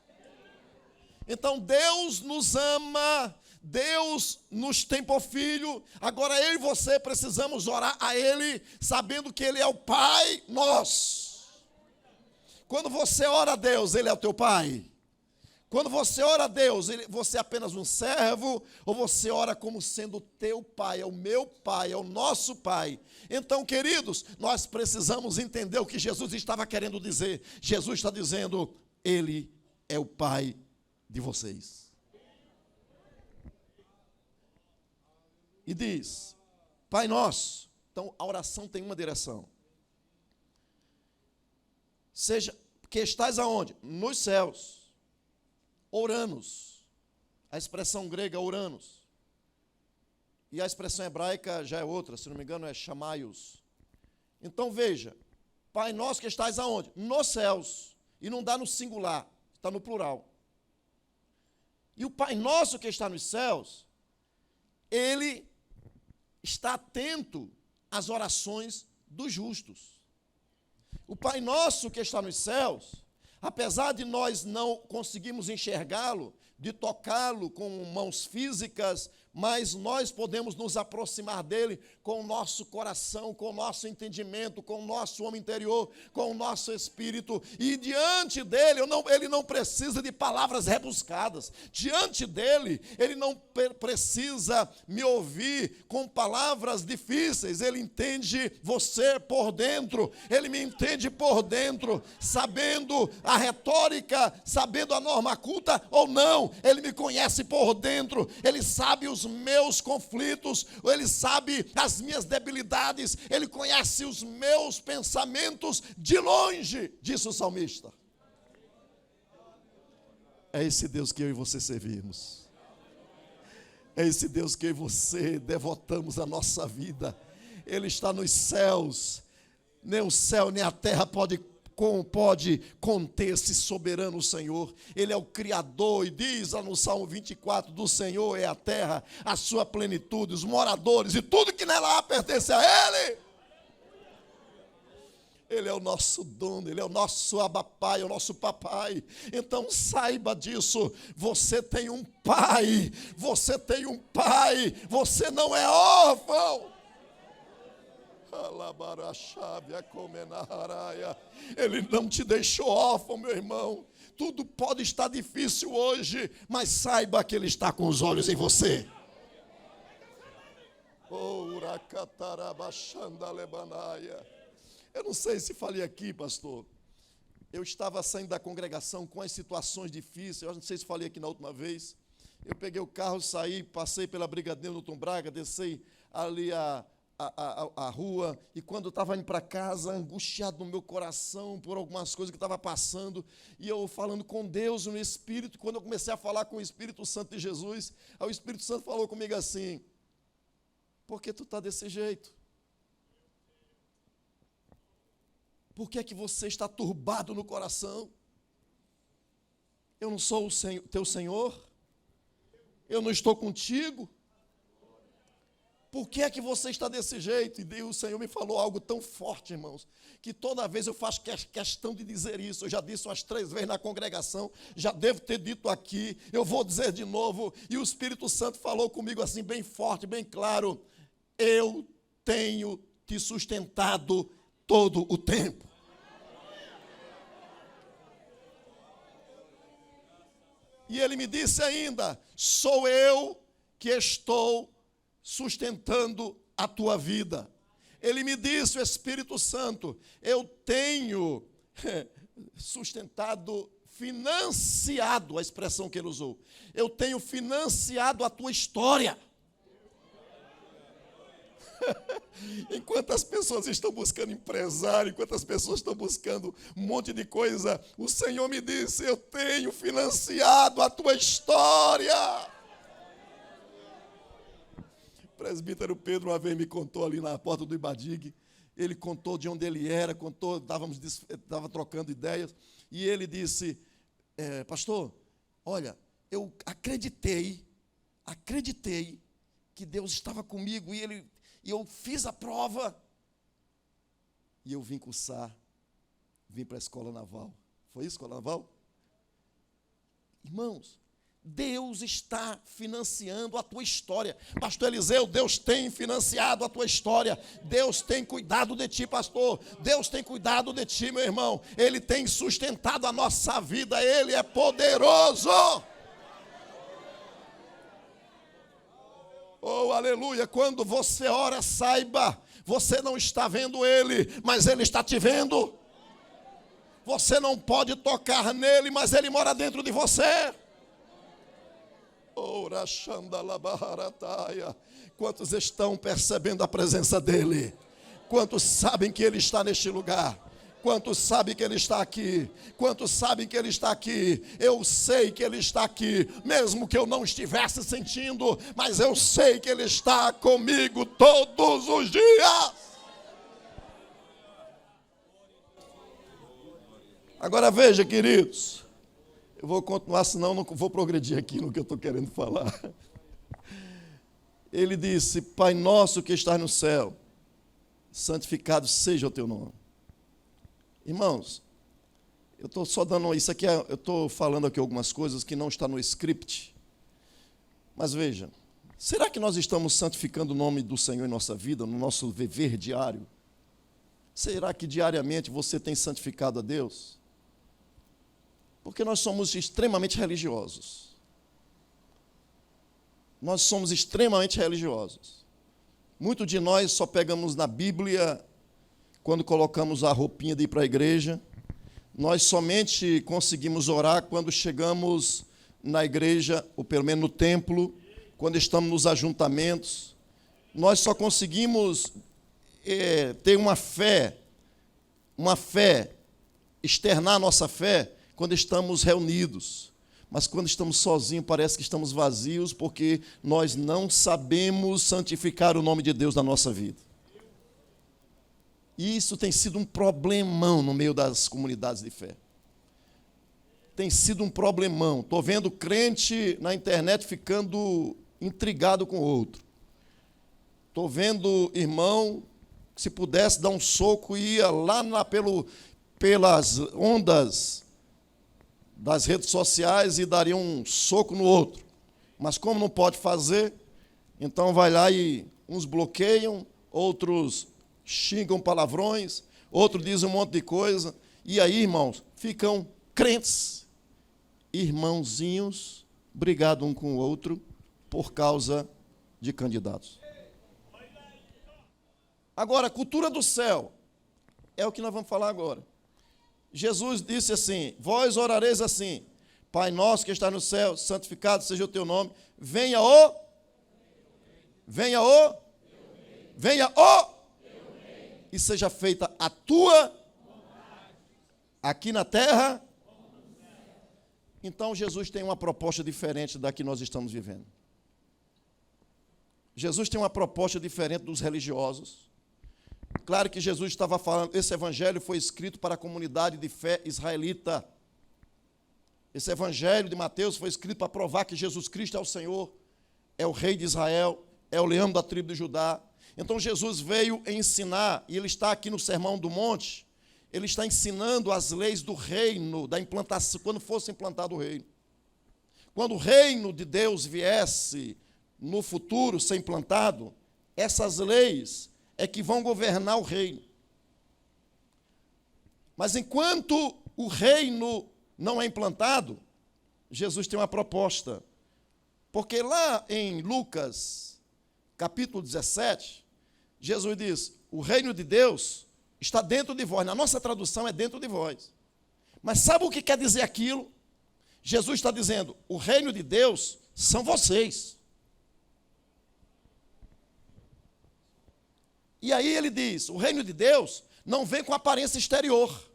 Então Deus nos ama, Deus nos tem por filho, agora eu e você precisamos orar a Ele, sabendo que Ele é o Pai nosso. Quando você ora a Deus, Ele é o teu Pai. Quando você ora a Deus, você é apenas um servo, ou você ora como sendo o teu Pai, é o meu Pai, é o nosso Pai. Então, queridos, nós precisamos entender o que Jesus estava querendo dizer. Jesus está dizendo, Ele é o Pai de vocês. E diz, Pai nosso. Então, a oração tem uma direção. Seja, que estás aonde? Nos céus. Oranos, a expressão grega oranos, e a expressão hebraica já é outra, se não me engano é chamaios. Então veja, Pai nosso que estás aonde? Nos céus, e não dá no singular, está no plural. E o Pai nosso que está nos céus, Ele está atento às orações dos justos. O Pai nosso que está nos céus, apesar de nós não conseguirmos enxergá-lo, de tocá-lo com mãos físicas, mas nós podemos nos aproximar dele com o nosso coração, com o nosso entendimento, com o nosso homem interior, com o nosso espírito. E diante dele, ele não precisa de palavras rebuscadas. Diante dele, ele não precisa me ouvir com palavras difíceis. Ele entende você por dentro, ele me entende por dentro, sabendo a retórica, sabendo a norma culta ou não. Ele me conhece por dentro, ele sabe os os meus conflitos, Ele sabe as minhas debilidades, Ele conhece os meus pensamentos de longe, disse o salmista. É esse Deus que eu e você servimos. É esse Deus que eu e você devotamos a nossa vida. Ele está nos céus. Nem o céu nem a terra pode conter esse soberano Senhor. Ele é o Criador, e diz lá no Salmo 24, do Senhor é a terra, a sua plenitude, os moradores, e tudo que nela há pertence a Ele. Ele é o nosso dono, Ele é o nosso abapai, é o nosso papai. Então saiba disso, você tem um pai, você tem um pai, você não é órfão. Ele não te deixou órfão, meu irmão. Tudo pode estar difícil hoje, mas saiba que Ele está com os olhos em você. Eu não sei se falei aqui, pastor. Eu estava saindo da congregação com as situações difíceis. Eu não sei se falei aqui na última vez. Eu peguei o carro, saí, passei pela Brigadeiro Newton Braga, desci ali a rua, e quando eu estava indo para casa, angustiado no meu coração por algumas coisas que estava passando, e eu falando com Deus no Espírito, quando eu comecei a falar com o Espírito Santo de Jesus, aí o Espírito Santo falou comigo assim: por que tu está desse jeito? Por que é que você está turbado no coração? Eu não sou o teu Senhor? Eu não estou contigo? Por que é que você está desse jeito? E o Senhor me falou algo tão forte, irmãos, que toda vez eu faço questão de dizer isso. Eu já disse umas 3 vezes na congregação, já devo ter dito aqui, eu vou dizer de novo. E o Espírito Santo falou comigo assim, bem forte, bem claro: eu tenho te sustentado todo o tempo. E ele me disse ainda: sou eu que estou sustentando a tua vida. Ele me disse, o Espírito Santo: eu tenho sustentado, financiado, a expressão que ele usou, eu tenho financiado a tua história. Enquanto as pessoas estão buscando empresário, enquanto as pessoas estão buscando um monte de coisa, o Senhor me disse: eu tenho financiado a tua história. O presbítero Pedro uma vez me contou ali na porta do Ibadig, ele contou de onde ele era, estava trocando ideias, e ele disse: pastor, olha, eu acreditei que Deus estava comigo, e eu fiz a prova, e eu vim cursar, vim para a escola naval. Foi isso, escola naval? Irmãos, Deus está financiando a tua história. Pastor Eliseu, Deus tem financiado a tua história. Deus tem cuidado de ti, pastor. Deus tem cuidado de ti, meu irmão. Ele tem sustentado a nossa vida. Ele é poderoso. Oh, aleluia. Quando você ora, saiba, você não está vendo Ele, mas Ele está te vendo. Você não pode tocar nele, mas Ele mora dentro de você. Quantos estão percebendo a presença dEle? Quantos sabem que Ele está neste lugar? Quantos sabem que Ele está aqui? Quantos sabem que Ele está aqui? Eu sei que Ele está aqui, mesmo que eu não estivesse sentindo, mas eu sei que Ele está comigo todos os dias. Agora veja, queridos, eu vou continuar, senão não vou progredir aqui no que eu estou querendo falar. Ele disse: Pai nosso que estás no céu, santificado seja o teu nome. Irmãos, eu estou só dando isso aqui, eu estou falando aqui algumas coisas que não está no script. Mas veja, será que nós estamos santificando o nome do Senhor em nossa vida, no nosso viver diário? Será que diariamente você tem santificado a Deus? Porque nós somos extremamente religiosos. Nós somos extremamente religiosos. Muitos de nós só pegamos na Bíblia quando colocamos a roupinha de ir para a igreja. Nós somente conseguimos orar quando chegamos na igreja, ou pelo menos no templo, quando estamos nos ajuntamentos, nós só conseguimos ter uma fé, externar a nossa fé, quando estamos reunidos. Mas quando estamos sozinhos, parece que estamos vazios, porque nós não sabemos santificar o nome de Deus na nossa vida. E isso tem sido um problemão no meio das comunidades de fé. Tem sido um problemão. Estou vendo crente na internet ficando intrigado com o outro. Estou vendo irmão que, se pudesse dar um soco, ia lá pelas ondas das redes sociais e daria um soco no outro. Mas como não pode fazer, então vai lá e uns bloqueiam, outros xingam palavrões, outros dizem um monte de coisa. E aí, irmãos, ficam crentes, irmãozinhos, brigados um com o outro por causa de candidatos. Agora, a cultura do céu é o que nós vamos falar agora. Jesus disse assim: vós orareis assim: Pai nosso que está no céu, santificado seja o teu nome, venha o e seja feita a tua aqui na terra. Então Jesus tem uma proposta diferente da que nós estamos vivendo. Jesus tem uma proposta diferente dos religiosos. Claro que Jesus estava falando, esse evangelho foi escrito para a comunidade de fé israelita. Esse evangelho de Mateus foi escrito para provar que Jesus Cristo é o Senhor, é o Rei de Israel, é o leão da tribo de Judá. Então Jesus veio ensinar, e ele está aqui no Sermão do Monte, ele está ensinando as leis do reino, da implantação, quando fosse implantado o reino. Quando o reino de Deus viesse no futuro ser implantado, essas leis é que vão governar o reino. Mas enquanto o reino não é implantado, Jesus tem uma proposta. Porque lá em Lucas, capítulo 17, Jesus diz: o reino de Deus está dentro de vós. Na nossa tradução é dentro de vós. Mas sabe o que quer dizer aquilo? Jesus está dizendo: o reino de Deus são vocês. E aí ele diz: o reino de Deus não vem com aparência exterior.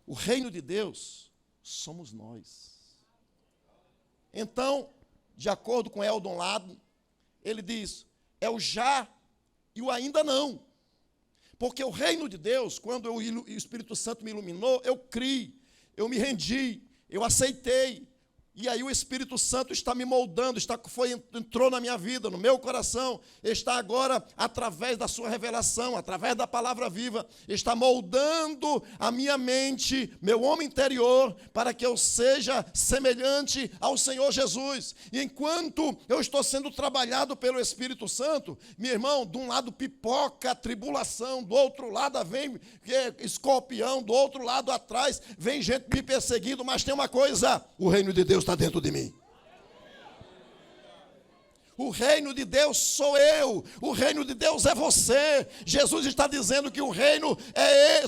O reino de Deus somos nós. Então, de acordo com Eldon Lado, ele diz: é o já e o ainda não. Porque o reino de Deus, quando o Espírito Santo me iluminou, eu criei, eu me rendi, eu aceitei. E aí o Espírito Santo está me moldando, entrou na minha vida, no meu coração, está agora, através da sua revelação, através da palavra viva, está moldando a minha mente, meu homem interior, para que eu seja semelhante ao Senhor Jesus. E enquanto eu estou sendo trabalhado pelo Espírito Santo, meu irmão, de um lado pipoca a tribulação, do outro lado vem escorpião, do outro lado atrás vem gente me perseguindo, mas tem uma coisa: o reino de Deus está dentro de mim. O reino de Deus sou eu, o reino de Deus é você. Jesus está dizendo que o reino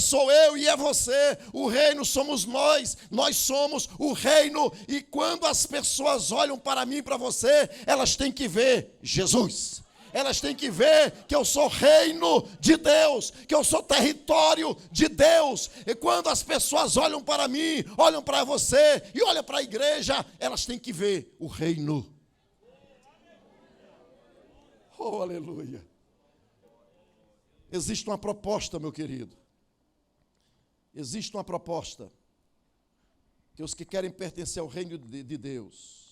sou eu e é você. O reino somos nós somos o reino. E quando as pessoas olham para mim e para você, elas têm que ver Jesus. Elas têm que ver que eu sou reino de Deus, que eu sou território de Deus. E quando as pessoas olham para mim, olham para você e olham para a igreja, elas têm que ver o reino. Oh, aleluia. Existe uma proposta, meu querido. Existe uma proposta. Que os que querem pertencer ao reino de Deus,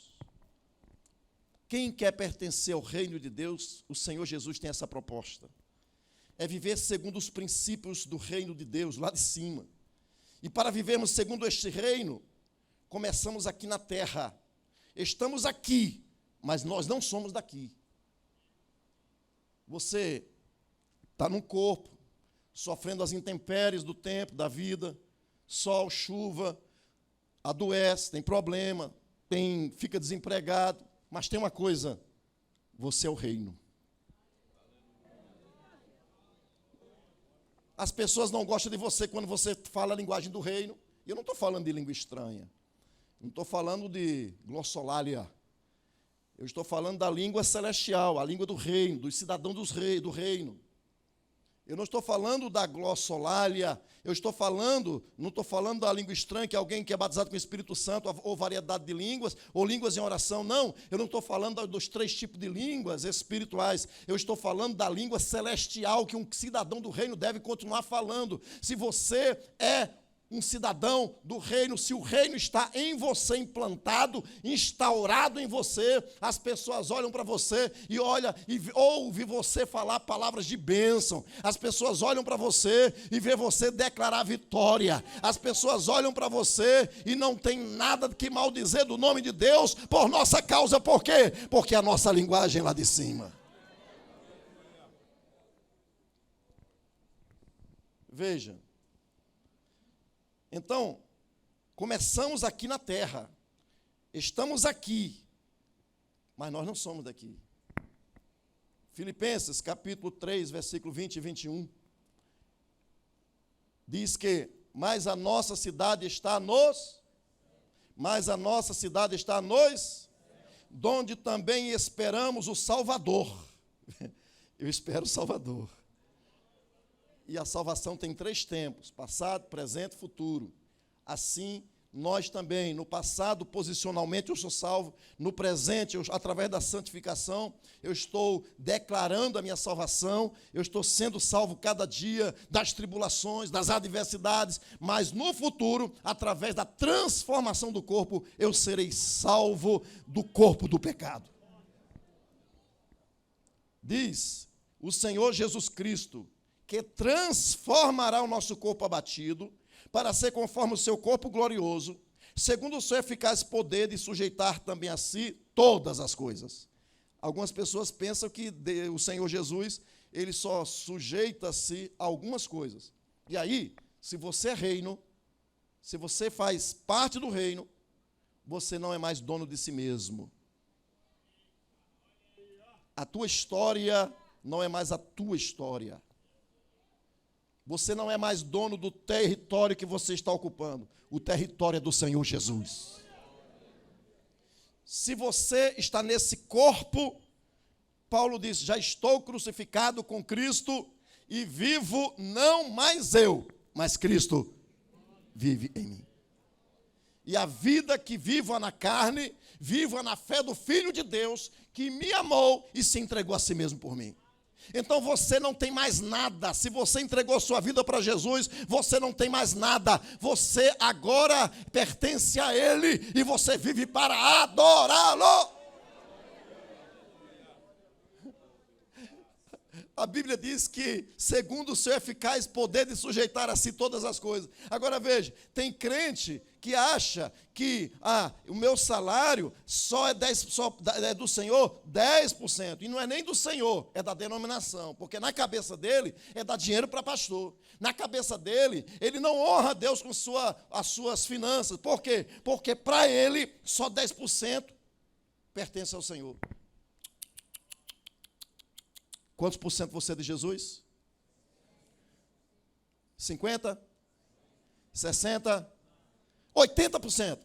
quem quer pertencer ao reino de Deus, o Senhor Jesus tem essa proposta. É viver segundo os princípios do reino de Deus, lá de cima. E para vivermos segundo este reino, começamos aqui na terra. Estamos aqui, mas nós não somos daqui. Você está num corpo, sofrendo as intempéries do tempo, da vida, sol, chuva, adoece, tem problema, fica desempregado. Mas tem uma coisa: você é o reino. As pessoas não gostam de você quando você fala a linguagem do reino. E eu não estou falando de língua estranha. Não estou falando de glossolalia. Eu estou falando da língua celestial, a língua do reino, dos cidadãos do reino. Eu não estou falando da glossolalia, não estou falando da língua estranha, que é alguém que é batizado com o Espírito Santo, ou variedade de línguas, ou línguas em oração, não. Eu não estou falando dos 3 tipos de línguas espirituais, eu estou falando da língua celestial, que um cidadão do reino deve continuar falando. Se você é um cidadão do reino, se o reino está em você, implantado, instaurado em você, as pessoas olham para você e ouvem você falar palavras de bênção, as pessoas olham para você e vê você declarar vitória, as pessoas olham para você e não tem nada que maldizer do nome de Deus por nossa causa. Por quê? Porque a nossa linguagem é lá de cima. Veja, então, começamos aqui na terra, estamos aqui, mas nós não somos daqui. Filipenses, capítulo 3, versículo 20 e 21, diz que, mas a nossa cidade está nos, donde também esperamos o Salvador. Eu espero o Salvador. E a salvação tem 3 tempos: passado, presente e futuro. Assim, nós também, no passado, posicionalmente eu sou salvo, no presente, através da santificação, eu estou declarando a minha salvação, eu estou sendo salvo cada dia das tribulações, das adversidades, mas no futuro, através da transformação do corpo, eu serei salvo do corpo do pecado. Diz o Senhor Jesus Cristo, que transformará o nosso corpo abatido, para ser conforme o seu corpo glorioso, segundo o seu eficaz poder de sujeitar também a si todas as coisas. Algumas pessoas pensam que o Senhor Jesus, ele só sujeita-se a algumas coisas. E aí, se você é reino, se você faz parte do reino, você não é mais dono de si mesmo. A tua história não é mais a tua história. Você não é mais dono do território que você está ocupando. O território é do Senhor Jesus. Se você está nesse corpo, Paulo diz, já estou crucificado com Cristo e vivo não mais eu, mas Cristo vive em mim. E a vida que vivo na carne, vivo na fé do Filho de Deus, que me amou e se entregou a si mesmo por mim. Então você não tem mais nada. Se você entregou sua vida para Jesus, você não tem mais nada. Você agora pertence a Ele e você vive para adorá-lo. A Bíblia diz que, segundo o seu eficaz poder de sujeitar a si todas as coisas. Agora veja, tem crente que acha que o meu salário só é do Senhor 10%. E não é nem do Senhor, é da denominação. Porque na cabeça dele é dar dinheiro para pastor. Na cabeça dele, ele não honra a Deus com as suas finanças. Por quê? Porque para ele só 10% pertence ao Senhor. Quantos por cento você é de Jesus? 50%? 60%? 80%?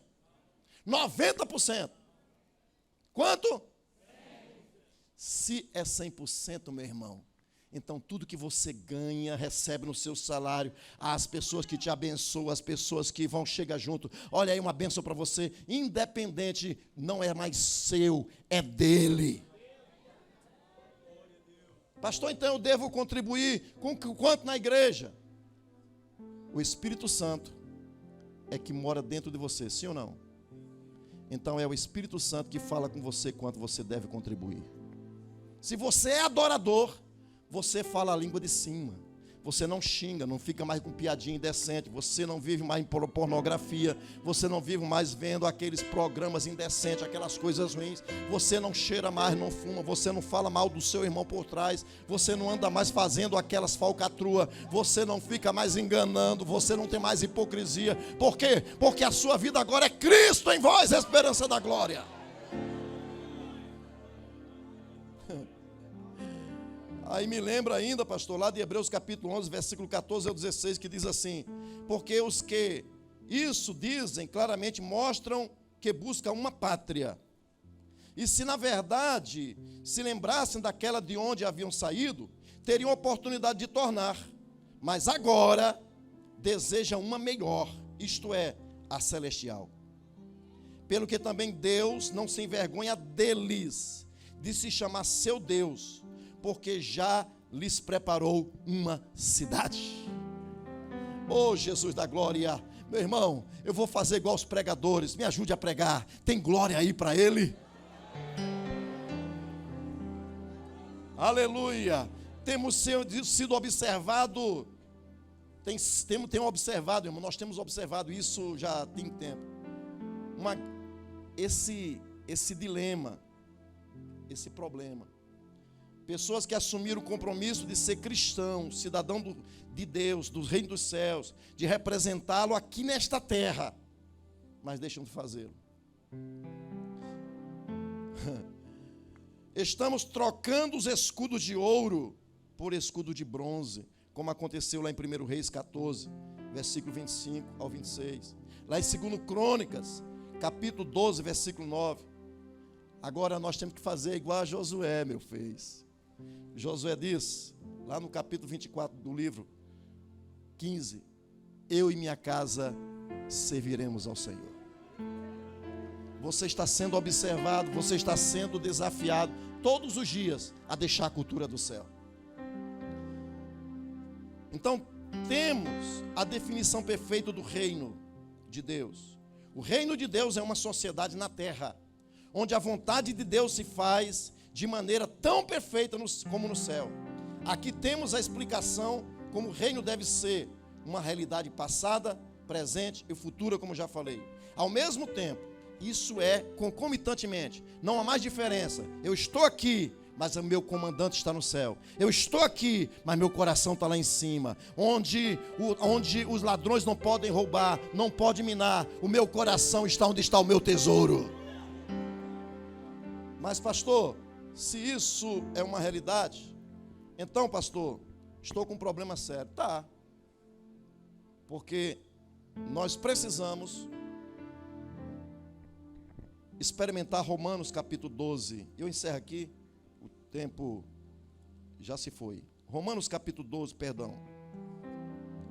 90%? Quanto? Se é 100%, meu irmão, então tudo que você ganha, recebe no seu salário, as pessoas que te abençoam, as pessoas que vão chegar junto, olha aí uma bênção para você, independente, não é mais seu, é dele. Pastor, então eu devo contribuir com quanto na igreja? O Espírito Santo é que mora dentro de você, sim ou não? Então é o Espírito Santo que fala com você quanto você deve contribuir. Se você é adorador, você fala a língua de cima. Você não xinga, não fica mais com piadinha indecente. Você não vive mais em pornografia. Você não vive mais vendo aqueles programas indecentes, aquelas coisas ruins. Você não cheira mais, não fuma. Você não fala mal do seu irmão por trás. Você não anda mais fazendo aquelas falcatruas. Você não fica mais enganando. Você não tem mais hipocrisia. Por quê? Porque a sua vida agora é Cristo em vós, a esperança da glória. Aí me lembra ainda, pastor, lá de Hebreus capítulo 11, versículo 14 ao 16, que diz assim: porque os que isso dizem claramente mostram que busca uma pátria. E se na verdade se lembrassem daquela de onde haviam saído, teriam oportunidade de tornar. Mas agora desejam uma melhor, isto é, a celestial. Pelo que também Deus não se envergonha deles, de se chamar seu Deus, porque já lhes preparou uma cidade. Oh, Jesus da glória! Meu irmão, eu vou fazer igual os pregadores, me ajude a pregar. Tem glória aí para ele? Aleluia! Temos sido observado, tem observado, irmão, nós temos observado isso já tem tempo. Esse dilema, esse problema. Pessoas que assumiram o compromisso de ser cristão, cidadão de Deus, do reino dos céus, de representá-lo aqui nesta terra, mas deixam de fazê-lo. Estamos trocando os escudos de ouro por escudo de bronze, como aconteceu lá em 1 Reis 14, versículo 25 ao 26. Lá em 2 Crônicas, capítulo 12, versículo 9. Agora nós temos que fazer igual a Josué, fez. Josué diz, lá no capítulo 24 do livro 15, eu e minha casa serviremos ao Senhor. Você está sendo observado, você está sendo desafiado todos os dias a deixar a cultura do céu. Então, temos a definição perfeita do reino de Deus. O reino de Deus é uma sociedade na terra, onde a vontade de Deus se faz de maneira tão perfeita como no céu. Aqui temos a explicação como o reino deve ser uma realidade passada, presente e futura, como já falei. Ao mesmo tempo, isso é concomitantemente, não há mais diferença. Eu estou aqui, mas o meu comandante está no céu. Eu estou aqui, mas meu coração está lá em cima, onde os ladrões não podem roubar, não podem minar. O meu coração está onde está o meu tesouro. Mas pastor, se isso é uma realidade, então pastor, estou com um problema sério. Tá, porque nós precisamos experimentar Romanos capítulo 12. Eu encerro aqui, o tempo já se foi. Romanos capítulo 12, perdão.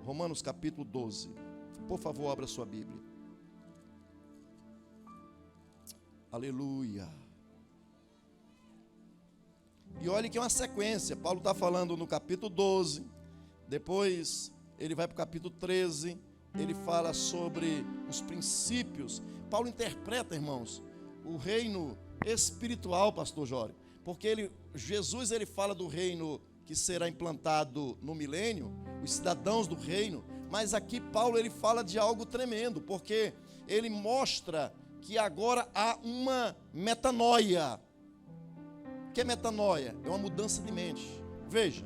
Romanos capítulo 12. Por favor, abra sua Bíblia. Aleluia. E olha que é uma sequência. Paulo está falando no capítulo 12. Depois ele vai para o capítulo 13. Ele fala sobre os princípios. Paulo interpreta, irmãos, o reino espiritual, pastor Jório. Porque Jesus fala do reino que será implantado no milênio, os cidadãos do reino. Mas aqui Paulo fala de algo tremendo, porque ele mostra que agora há uma metanoia. O que é metanoia? É uma mudança de mente. Veja,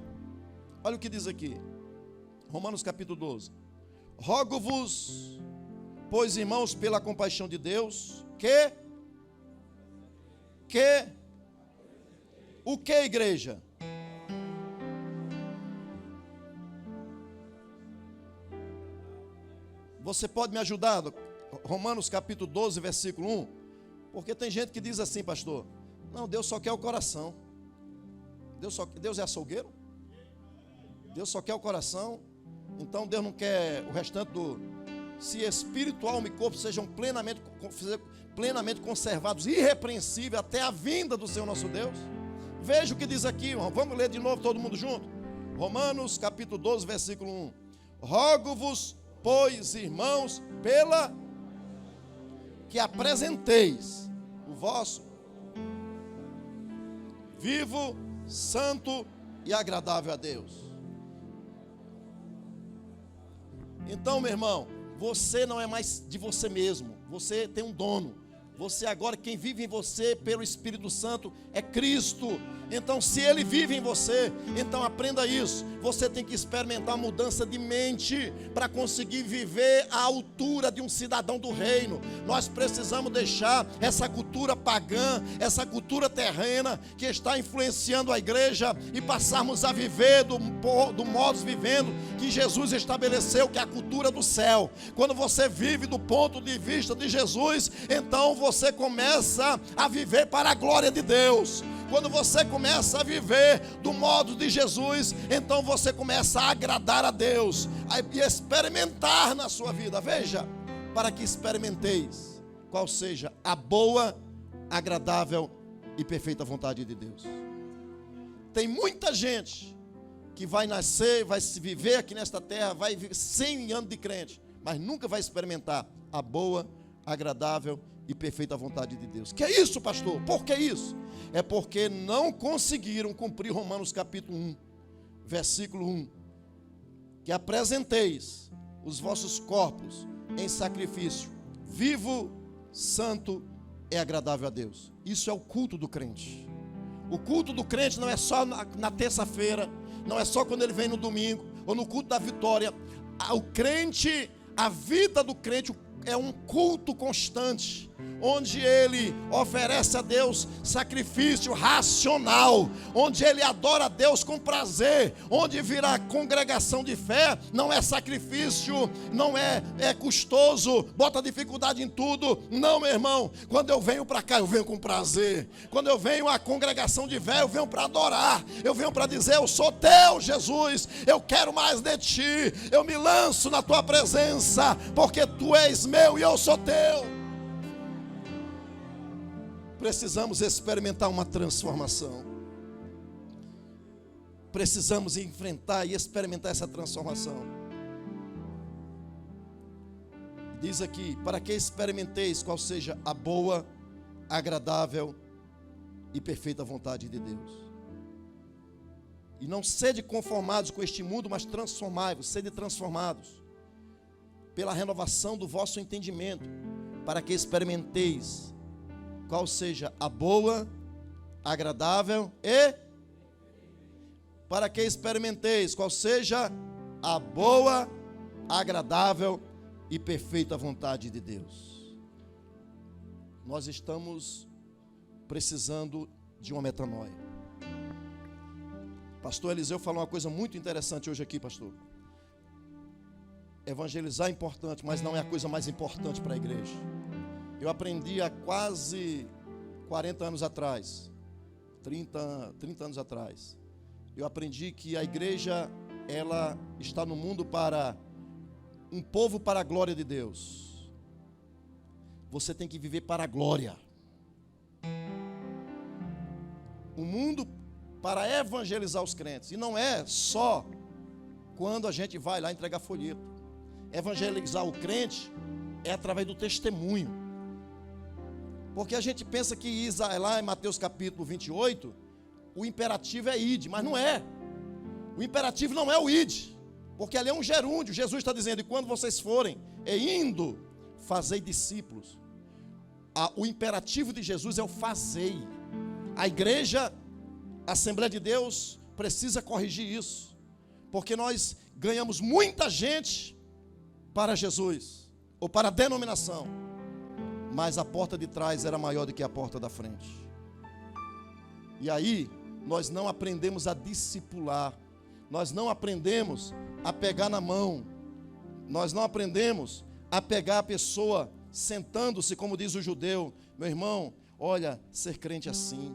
olha o que diz aqui, Romanos capítulo 12. Rogo-vos, pois irmãos, pela compaixão de Deus, o que, igreja? Você pode me ajudar? Romanos capítulo 12, versículo 1. Porque tem gente que diz assim, pastor, não, Deus só quer o coração. Deus é açougueiro? Deus só quer o coração. Então Deus não quer o restante do... Se espírito, alma e corpo sejam plenamente conservados, irrepreensíveis até a vinda do Senhor nosso Deus. Veja o que diz aqui, irmão. Vamos ler de novo todo mundo junto. Romanos capítulo 12, versículo 1. Rogo-vos, pois, irmãos, pela que apresenteis o vosso vivo, santo e agradável a Deus. Então, meu irmão, você não é mais de você mesmo. Você tem um dono. Você agora, quem vive em você pelo Espírito Santo é Cristo. Então, se Ele vive em você, então aprenda isso. Você tem que experimentar mudança de mente para conseguir viver à altura de um cidadão do reino. Nós precisamos deixar essa cultura pagã, essa cultura terrena que está influenciando a igreja e passarmos a viver do modo vivendo que Jesus estabeleceu, que é a cultura do céu. Quando você vive do ponto de vista de Jesus, então você começa a viver para a glória de Deus. Quando você começa a viver do modo de Jesus, então você começa a agradar a Deus e experimentar na sua vida. Veja, para que experimenteis qual seja a boa, agradável e perfeita vontade de Deus. Tem muita gente que vai nascer, vai se viver aqui nesta terra, vai viver 100 anos de crente, mas nunca vai experimentar a boa, agradável e perfeita vontade de Deus. Que é isso, pastor? Por que isso? É porque não conseguiram cumprir Romanos capítulo 1, versículo 1, que apresenteis os vossos corpos em sacrifício vivo, santo e agradável a Deus. Isso é o culto do crente. O culto do crente não é só na terça-feira, não é só quando ele vem no domingo ou no culto da vitória. O crente, a vida do crente é um culto constante, onde ele oferece a Deus sacrifício racional, onde ele adora a Deus com prazer, onde vira congregação de fé, não é sacrifício, não é custoso, bota dificuldade em tudo. Não, meu irmão, quando eu venho para cá, eu venho com prazer. Quando eu venho à congregação de fé, eu venho para adorar, eu venho para dizer: eu sou teu, Jesus, eu quero mais de ti, eu me lanço na tua presença, porque tu és meu e eu sou teu. Precisamos experimentar uma transformação. Precisamos enfrentar e experimentar essa transformação. Diz aqui: para que experimenteis qual seja a boa, agradável e perfeita vontade de Deus. E não sede conformados com este mundo, mas transformai-vos, sede transformados pela renovação do vosso entendimento, para que experimenteis qual seja a boa, agradável e... para que experimenteis qual seja a boa, agradável e perfeita vontade de Deus. Nós estamos precisando de uma metanoia. Pastor Eliseu falou uma coisa muito interessante hoje aqui, pastor. Evangelizar é importante, mas não é a coisa mais importante para a igreja. Eu aprendi há quase 40 anos atrás, 30 anos atrás. Eu aprendi que a igreja, ela está no mundo para um povo para a glória de Deus. Você tem que viver para a glória. O mundo para evangelizar os crentes. E não é só quando a gente vai lá entregar folheto. Evangelizar o crente é através do testemunho. Porque a gente pensa que lá em Mateus capítulo 28, o imperativo é ide, mas não é. O imperativo não é o ide, porque ali é um gerúndio. Jesus está dizendo: e quando vocês forem indo, fazei discípulos. O imperativo de Jesus é o fazei. A igreja, a Assembleia de Deus, precisa corrigir isso, porque nós ganhamos muita gente para Jesus, ou para a denominação, mas a porta de trás era maior do que a porta da frente. E aí, nós não aprendemos a discipular, nós não aprendemos a pegar na mão, nós não aprendemos a pegar a pessoa sentando-se, como diz o judeu. Meu irmão, olha, ser crente assim,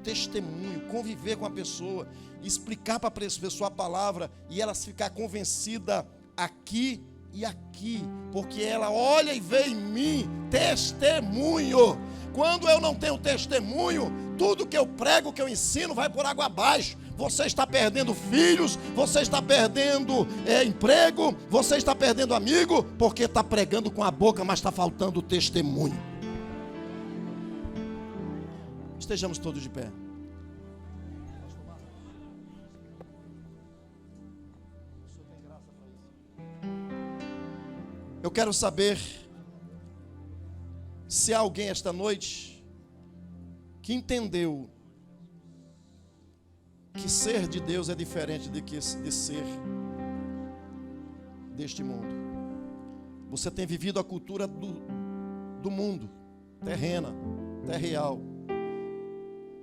testemunho, conviver com a pessoa, explicar para a pessoa a palavra e ela ficar convencida aqui e aqui, porque ela olha e vê em mim testemunho. Quando eu não tenho testemunho, tudo que eu prego, que eu ensino, vai por água abaixo. Você está perdendo filhos, você está perdendo emprego, você está perdendo amigo, porque está pregando com a boca, mas está faltando testemunho. Estejamos todos de pé. Eu quero saber Se há alguém esta noite que entendeu que ser de Deus é diferente de ser deste mundo. Você tem vivido a cultura do mundo, terrena, terreal.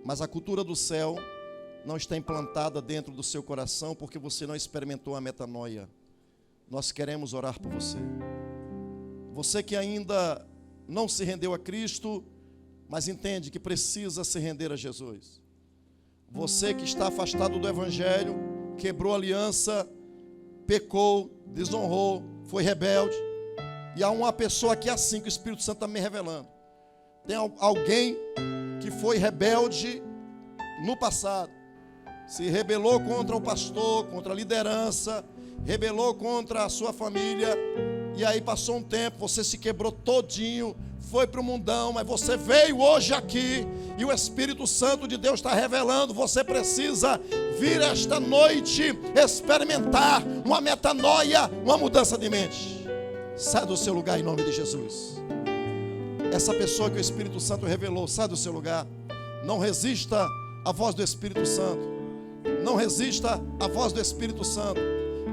Mas a cultura do céu não está implantada dentro do seu coração porque você não experimentou a metanoia. Nós queremos orar por você. Você que ainda não se rendeu a Cristo, mas entende que precisa se render a Jesus. Você que está afastado do Evangelho, quebrou a aliança, pecou, desonrou, foi rebelde. E há uma pessoa aqui assim que o Espírito Santo está me revelando. Tem alguém que foi rebelde no passado. Se rebelou contra o pastor, contra a liderança, rebelou contra a sua família. E aí passou um tempo, você se quebrou todinho, foi para o mundão, mas você veio hoje aqui e o Espírito Santo de Deus está revelando. Você precisa vir esta noite experimentar uma metanoia, uma mudança de mente. Sai do seu lugar em nome de Jesus. Essa pessoa que o Espírito Santo revelou, sai do seu lugar. Não resista à voz do Espírito Santo. Não resista à voz do Espírito Santo.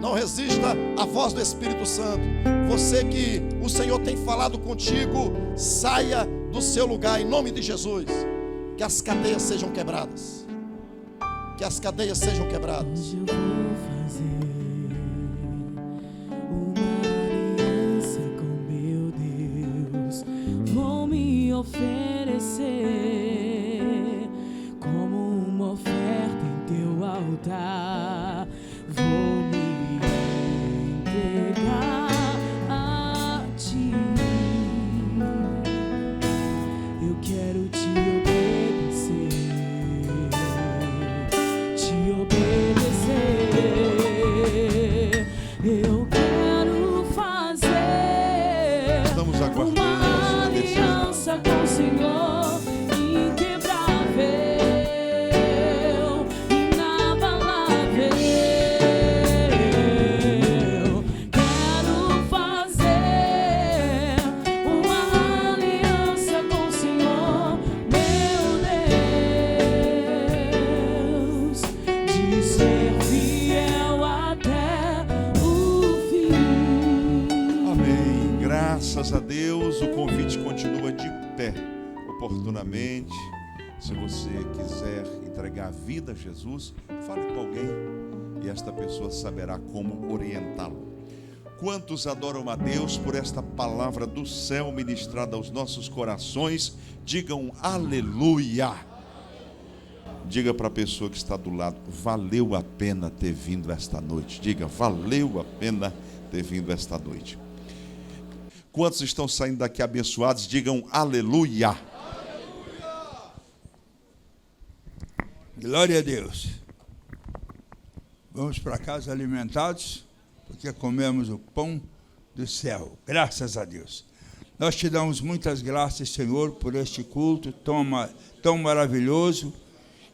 Não resista à voz do Espírito Santo. Você que o Senhor tem falado contigo, saia do seu lugar em nome de Jesus. Que as cadeias sejam quebradas. Que as cadeias sejam quebradas. Hoje eu vou fazer uma aliança com meu Deus. Vou me oferecer como uma oferta em teu altar. Vou me entregar a ti. Eu quero te obedecer, te obedecer. Eu quero fazer Estamos aguardando uma a sua decisão. aliança com o Senhor, inquebrável, inabalável. Quero fazer uma aliança com o Senhor, meu Deus, de ser fiel até o fim. Amém. Graças a Deus, o convite continua de pé, oportunamente. Se você quiser entregar a vida a Jesus, fale com alguém e esta pessoa saberá como orientá-lo. Quantos adoram a Deus por esta palavra do céu ministrada aos nossos corações? Digam aleluia. Diga para a pessoa que está do lado: valeu a pena ter vindo esta noite. Diga: valeu a pena ter vindo esta noite. Quantos estão saindo daqui abençoados? Digam aleluia. Glória a Deus. Vamos para casa alimentados, porque comemos o pão do céu. Graças a Deus. Nós te damos muitas graças, Senhor, por este culto tão maravilhoso.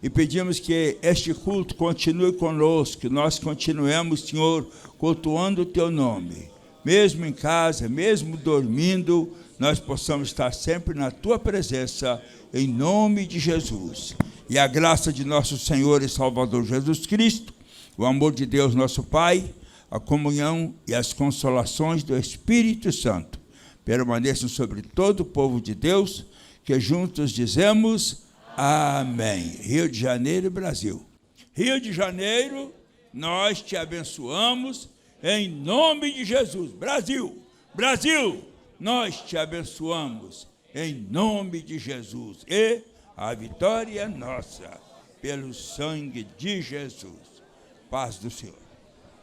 E pedimos que este culto continue conosco, que nós continuemos, Senhor, cultuando o teu nome. Mesmo em casa, mesmo dormindo, nós possamos estar sempre na tua presença, em nome de Jesus. E a graça de nosso Senhor e Salvador Jesus Cristo, o amor de Deus nosso Pai, a comunhão e as consolações do Espírito Santo permaneçam sobre todo o povo de Deus, que juntos dizemos amém. Rio de Janeiro, Brasil. Rio de Janeiro, nós te abençoamos em nome de Jesus. Brasil, Brasil, nós te abençoamos em nome de Jesus. E a vitória é nossa, pelo sangue de Jesus. Paz do Senhor.